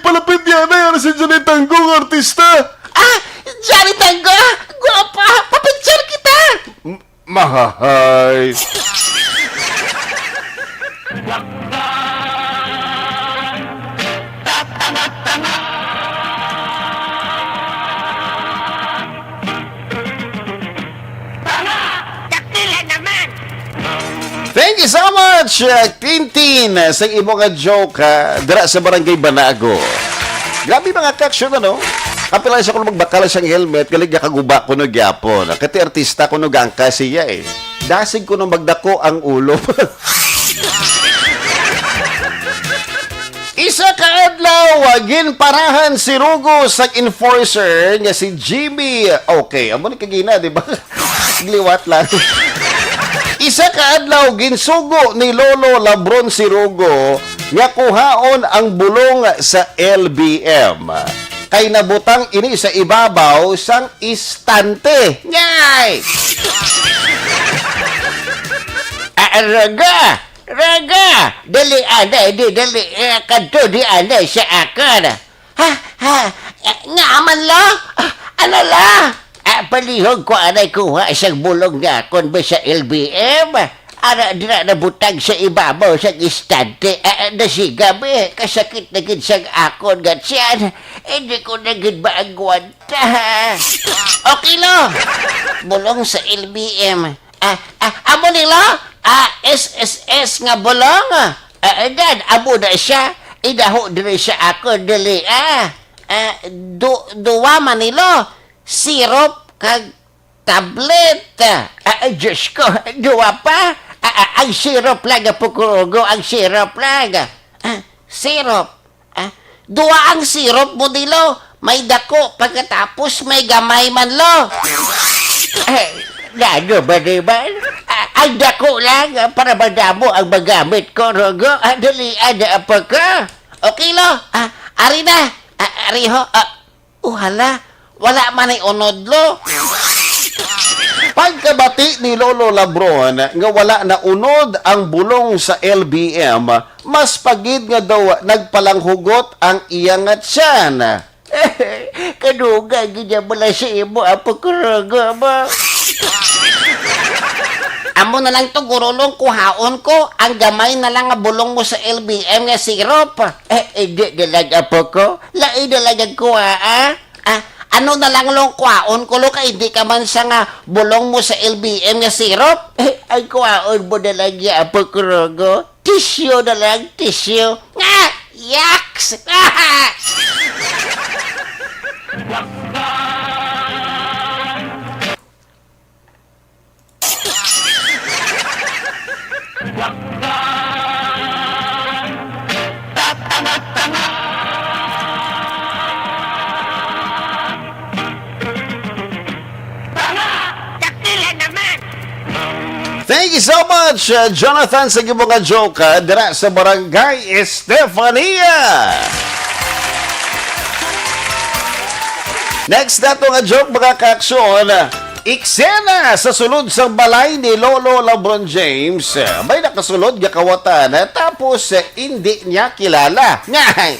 Palapit yan na yan si Johnny Tango, artista! Johnny Tango! Guwapa! Papicture kita! Mahahay. Daktilan naman! Thank you so much, Tintin, sa imo nga joke dira sa Barangay Banago. Grabe mga kaksyon, ano? Kapila sa kung magbakala siyang helmet, galig kaguba ko no gyapon. Kati artista ko no gangka siya Dasig ko no magdako ang ulo. Isa kaadlaw, ginparahan si Rugo sa enforcer nga si Jimmy. Okay, amo ni kagina, di ba? Gliwat lang. Isa kaadlaw, ginsugo ni Lolo Labron si Rugo nga kuhaon ang bulong sa LBM. Kay nabutang ini sa ibabaw sang istante. Ngay! Raga! Dali kadto di ana sa akin. Nga aman la? Ano la? Palihog ko anay kuha isang bulong nga kon ba sa LBM. Ara dira nabutang sa ibabaw sa istante. Nasigab kasakit na gid sang akon gatyan. Hindi ko na gid maagwanta. Okay lo. Bulong sa LBM. Amo nila? SSS nga bulong. Dad, amo na siya. Idaho diri sa ako dali. Duwa man nilo. Syrup kag tablet. Diyos ko, duwa pa? Ang syrup lang, pukurugo, ang syrup lang. Syrup? Duwa ang syrup mo nilo. May dako, pagkatapos may gamay man lo. Lalo ba diba? Ang dako lang, para madamo ang magamit ko, Rogo. Dali, ada apa ka? Okay lo? Ari na. Ari ho. Hala. Wala man ay unod lo. Pagkabati ni Lolo Labron nga wala na unod ang bulong sa LBM, mas pagid nga daw nagpalanghugot ang iyang tiyan. Kaduga, ganyan mo lang si imo. Apo kuraga ba? Amo na lang to gurulong kuhaon ko. Ang gamay na lang nga bulong mo sa LBM nga sirop. Hindi na apo ko. Lain na lang ang kuha, ano na lang long kuhaon ko lo kay hindi ka man sa nga bulong mo sa LBM nga sirop. Ang kuhaon mo na lang ya apo kurago. Tissue na lang, tissue. Nga! Yaks! Dakilan naman! Thank you so much, Jonathan, sa iyong mga joke dira sa Barangay Estefania. Next na ito nga joke, mga kaaksyon. Eksena sa sulod sa balay ni Lolo Labron James. May nakasulod nga kawatan tapos hindi niya kilala. Ngay!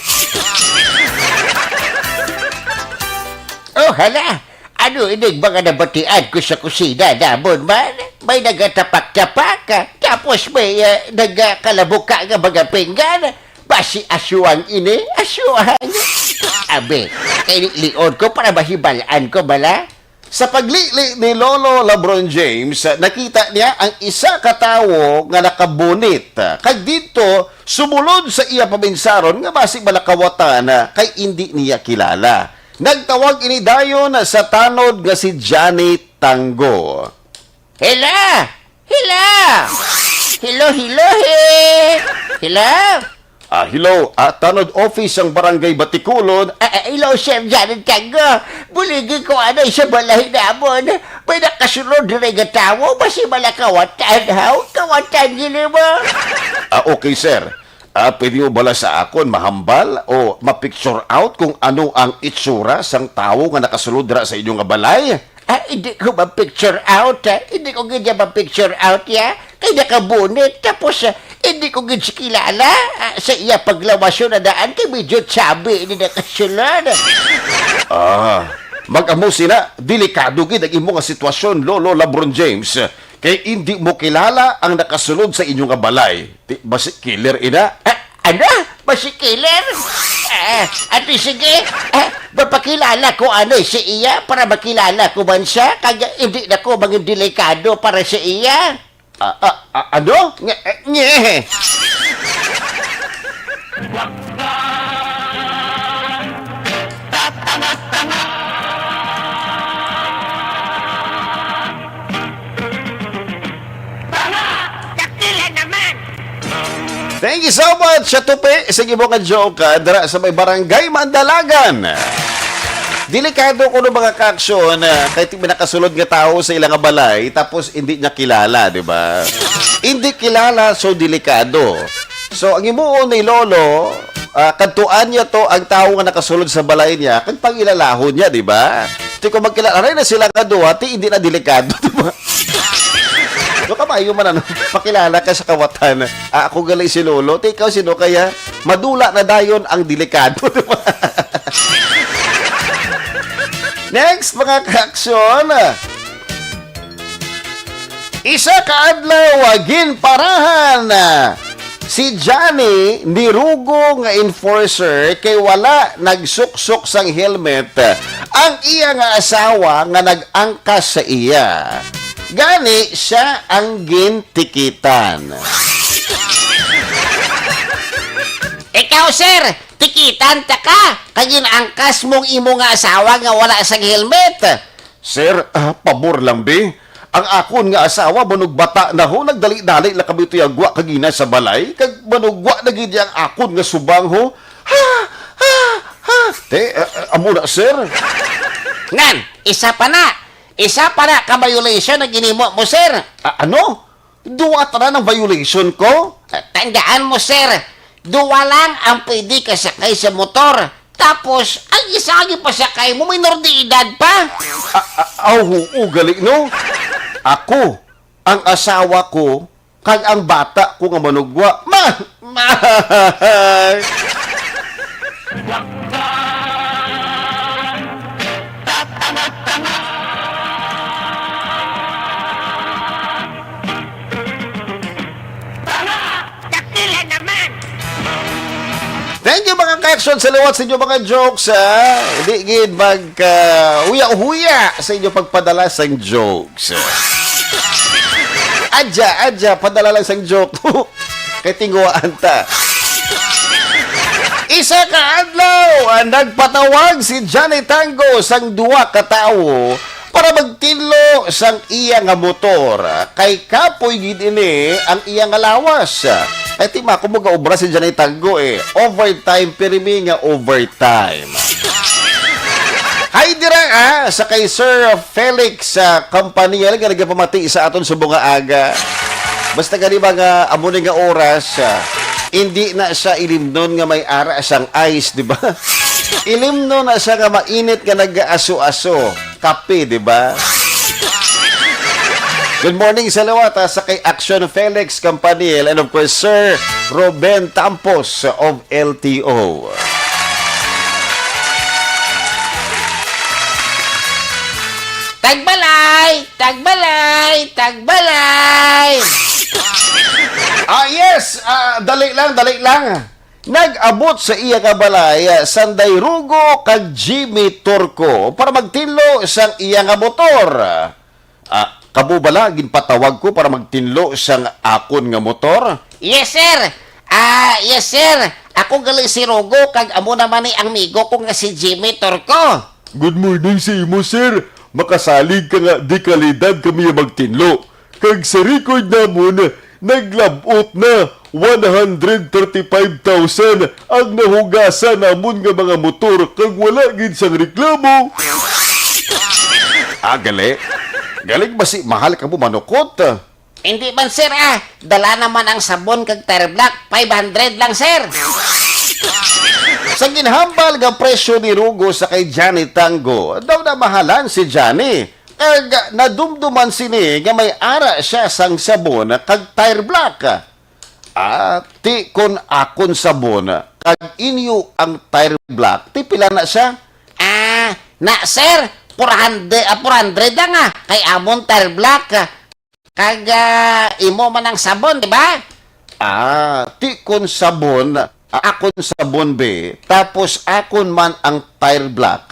Oh, hala! Ano inig mga nabatian ko sa kusina namon man? May nagatapak-tapak, tapos may nagkalabuka nga mga pinggan. Basi asyuang ini, asyuang. Abe, kay liod ko para mahibalaan ko bala? Sa paglili ni Lolo Labron James, nakita niya ang isa katawo nga nakabunit. Kag dito, sumulod sa iya paminsaron nga basig malakawatan kay hindi niya kilala. Nagtawag ini dayon sa tanod nga si Johnny Tango. Hila! Hila! Hilo, hilo, Hila! Hello, tanod office ang Barangay Batikulon. Hello, Sir Janet Tango. Buligi ko ano sa balay namon. May nakasunod rin nga tawo. Basi malakawatan, haw? Kawatan gini mo. Okay, sir. Pwede mo bala sa akon mahambal o mapicture out kung ano ang itsura sang tawo nga nakasulod dira sa inyong nga balay? Hindi ko ma-picture out, Hindi ko ganyan ma-picture out, Kaya nakabunit, tapos hindi ko ganyan kilala. Sa iya paglawasyon na daan, kay medyo tsabi, hindi nakasulod. Mag-amo sila, delikado gid ang imo nga sitwasyon, Lolo Labron James. Kay hindi mo kilala ang nakasulod sa inyong nga balay. Basi killer ina? Ano? Basi killer? At sige, mapakilala ko ano si iya para makilala ko man siya. Kaya hindi na ko maging delikado para sa iya. Ano? Nye. Dakilan naman! Thank you so much, Tupi. Sige mo ka joke dira sa may Barangay Mandalagan. Delikado ko no mga kaaksyon kahit may nakasulod nga tao sa ilang balay tapos hindi niya kilala, di ba? Hindi kilala, so delikado. So, ang imuon ni Lolo, kantuan niya to ang tao nga nakasulod sa balay niya kag pangilalahon niya, di ba? Di ko magkilala rin na sila nga duha, hindi na delikado, di ba? So, kamayo man ano, pakilala ka sa kawatan. Ako galay si Lolo, ikaw sino kaya? Madula na dayon ang delikado, di ba? Next, mga kaaksyon. Isa kaadlaw, ginparahan. Si Johnny nirugo nga enforcer kay wala nagsuksok sang helmet ang iya nga asawa nga nag-angkas sa iya. Gani siya ang gintikitan. Ikaw, sir, tikitan ta ka. Kaya angkas mong imo nga asawa nga wala sang helmet. Sir, pabor lang be. Ang akon nga asawa manug bata na ho nagdali-dali la kami tuyagwa kagina sa balay kag manugwa na gid ang akon nga subang ho. Amo na sir. Ngan, isa pa na ka violation na ginimo mo, sir. Ano? Duwa ta na ng violation ko? Tandaan mo, sir. duwa lang ang pwede kasakay sa motor. Tapos, ang isa ang ipasakay mo, minor de edad pa. Oo, gali, no? Ako, ang asawa ko, kag ang bata ko nga manugwa. Dakilan naman! Thank you mga ka-action sa liwat sa inyo mga jokes, ha? Hindi gid huya-huya sa inyo pagpadala sa jokes. Adya, padala lang sang joke. Kay tinguan ta. Isa ka adlaw, nagpatawag si Johnny Tango sang duwa ka tawo para magtinlo sang iya nga motor. Kay kapoy gid ini ang iya nga lawas. Ay tima ko mga obra si Johnny Tango overtime pirmi nga overtime. Hay dira sa kay Sir Felix sa company nga nagapamati sa aton subong nga aga. Basta gani mga amo nga oras, hindi na siya ilimnon nga may ara sang ice, di ba? Ilimnon na siya nga mainit nga nag-aso-aso. Kape, di ba? Good morning sa lawat sa kay Action Felix Campanil and of course Sir Ruben Tampos of LTO. Tagbalay! Tagbalay! Tagbalay! Yes! Dali lang. Nag-abot sa iya nga balay Sanday Rugo kag Jimmy Turco para magtinlo sang iya nga motor. Kabubala, ginpatawag ko para magtinlo sang akon nga motor. Yes, sir! Yes, sir! Ako gali si Rugo, kag amo naman ni ang migo ko nga si Jimmy Turco. Good morning sa imo, sir. Makasalig ka nga di kalidad kami magtinlo. Kag sa record namon, naglabot na 135,000 ang nahugasan namon nga mga motor kag wala gid sang reklamo. Gali. Galing ba si mahal ka mo manukot? Hindi man, sir, dala naman ang sabon kag tire black, 500 lang, sir. Sa ginhambal nga presyo ni Rugo sa kay Johnny Tango, daw na mahalan si Johnny. Nadumduman sini nga may ara siya sang sabon kag tire black. Ti kon akon sabon kag inyo ang tire black, ti pila na siya? Sir, 400 lang kay amon tire black. Kag imo man ang sabon, di ba? Ti kon sabon, akon sabon be, tapos akon man ang tire black.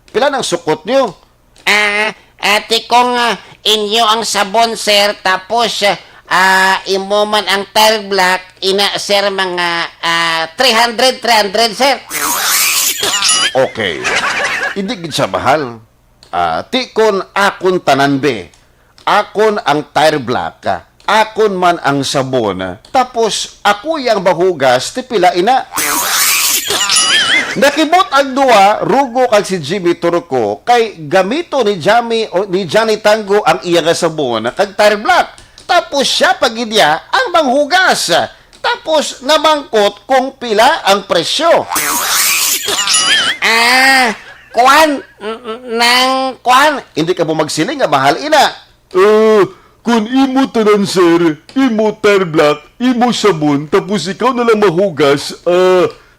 Pila ng sukot nyo? Ate kong inyo ang sabon, sir, tapos imo man ang tire black, sir, mga 300, sir. Okay. Hindi gid siya mahal. Ti kon akon tanan be, akon ang tire black, akon man ang sabon, tapos ako yang bahugas, ti pila ina. Nakibot ang duwa, Rugo kag si Jimmy Turco, kay gamito ni Johnny Tango ang iya nga sabon kag tire black. Tapos siya pagidya ang manghugas. Tapos namangkot kung pila ang presyo. Kwan. Hindi ka mo magsiling nga mahal ina. Kung imo tanan, sir, imo tire black, imo sabon, tapos ikaw na lang mahugas,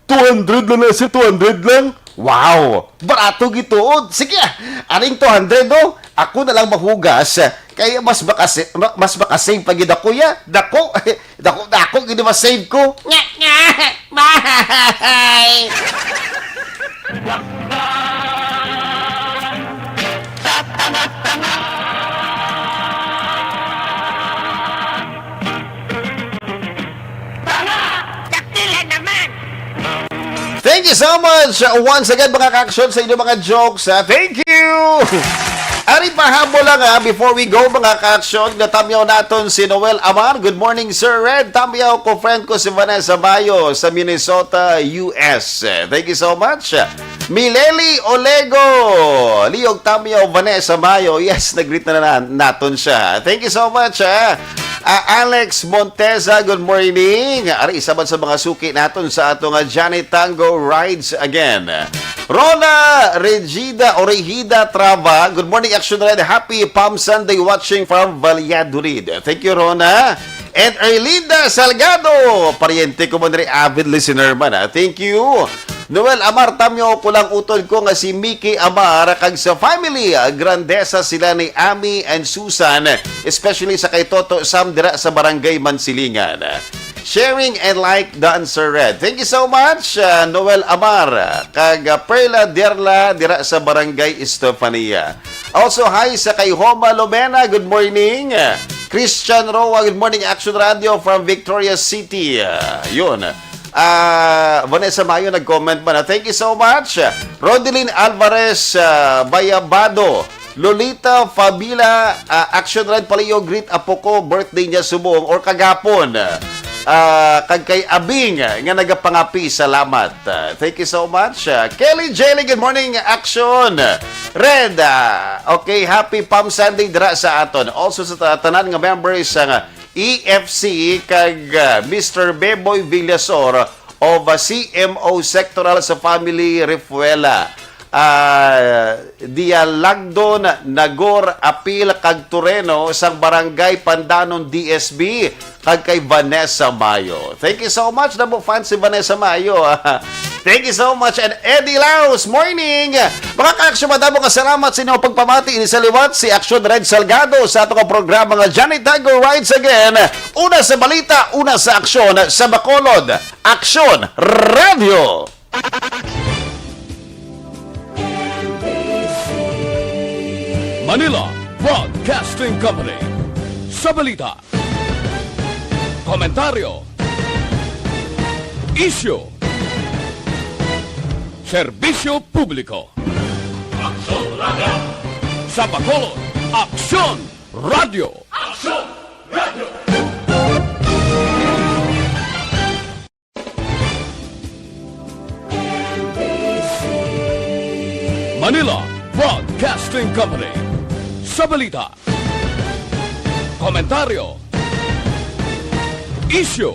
200 lang na, sir, 200 lang. Wow! Barato gituod. Sige, aring 200 no? Ako na lang mahugas. Kaya mas makasave pagid ako ya. Dako, gini masave ko. Bye! Dakilan naman! Thank you so much once again mga ka-action sa inyong mga jokes. Thank you! Ari pahabo lang before we go mga ka-aksyon, natamyaw naton si Noel Amar. Good morning, Sir Red. Tamyaw ko friend ko si Vanessa Bayo sa Minnesota, US. Thank you so much. Mileli Olego. Liog tamyaw Vanessa Bayo. Yes, nag-greet na naton siya. Thank you so much. Alex Monteza, good morning. Ari, isa man sa mga suki naton sa atong Johnny Tango Rides Again. Rona Regida Trava, good morning, Action Red. Happy Palm Sunday watching from Valladolid. Thank you, Rona. And Erlinda Salgado, pariente ko mo na rin, avid listener man. Thank you. Noel Amar, tamyo ko lang utol ko nga si Mickey Amar kag sa family. Grandesa sila ni Ami and Susan, especially sa kay Toto Sam dira sa Barangay Mansilingan. Sharing and like the answer red. Thank you so much, Noel Amar. Kag Perla Derla dira sa Barangay Estefania. Also, hi sa kay Homa Lomena. Good morning. Christian Roa, good morning. Action Radio from Victoria City. Yun. Vanessa Mayo nag-comment ba na. Thank you so much. Rodeline Alvarez Bayabado. Lolita Fabila, Action Red Palio, greet apo ko, birthday niya subong or kagapon. Kag kay Abing nga nagapangapi, salamat. Thank you so much. Kelly Jelly, good morning, Action Red. Okay, happy Palm Sunday dira sa aton. Also sa tanan nga members nga EFC kag Mr. Beboy Villasor of CMO Sectoral sa Family Refuela. Dialagdon Nagor Apil kag Tureno sang Barangay Pandanon DSB kag kay Vanessa Mayo. Thank you so much, namo fans si Vanessa Mayo. Thank you so much. And Eddie Laos, morning. Mga ka-aksyon, madamo ka salamat sa inyong pagpamati. Ini sa liwat si Action Red Salgado sa atong programa nga Johnny Tango Rides Again. Una sa balita, una sa aksyon sa Bacolod. Action Radio. Manila Broadcasting Company. Sa balita, komentaryo, issue, serbisyo publiko. Action Radio. Sa Bacolod, Action Radio. Action Radio. Manila Broadcasting Company. Sa balita, komentaryo, issue,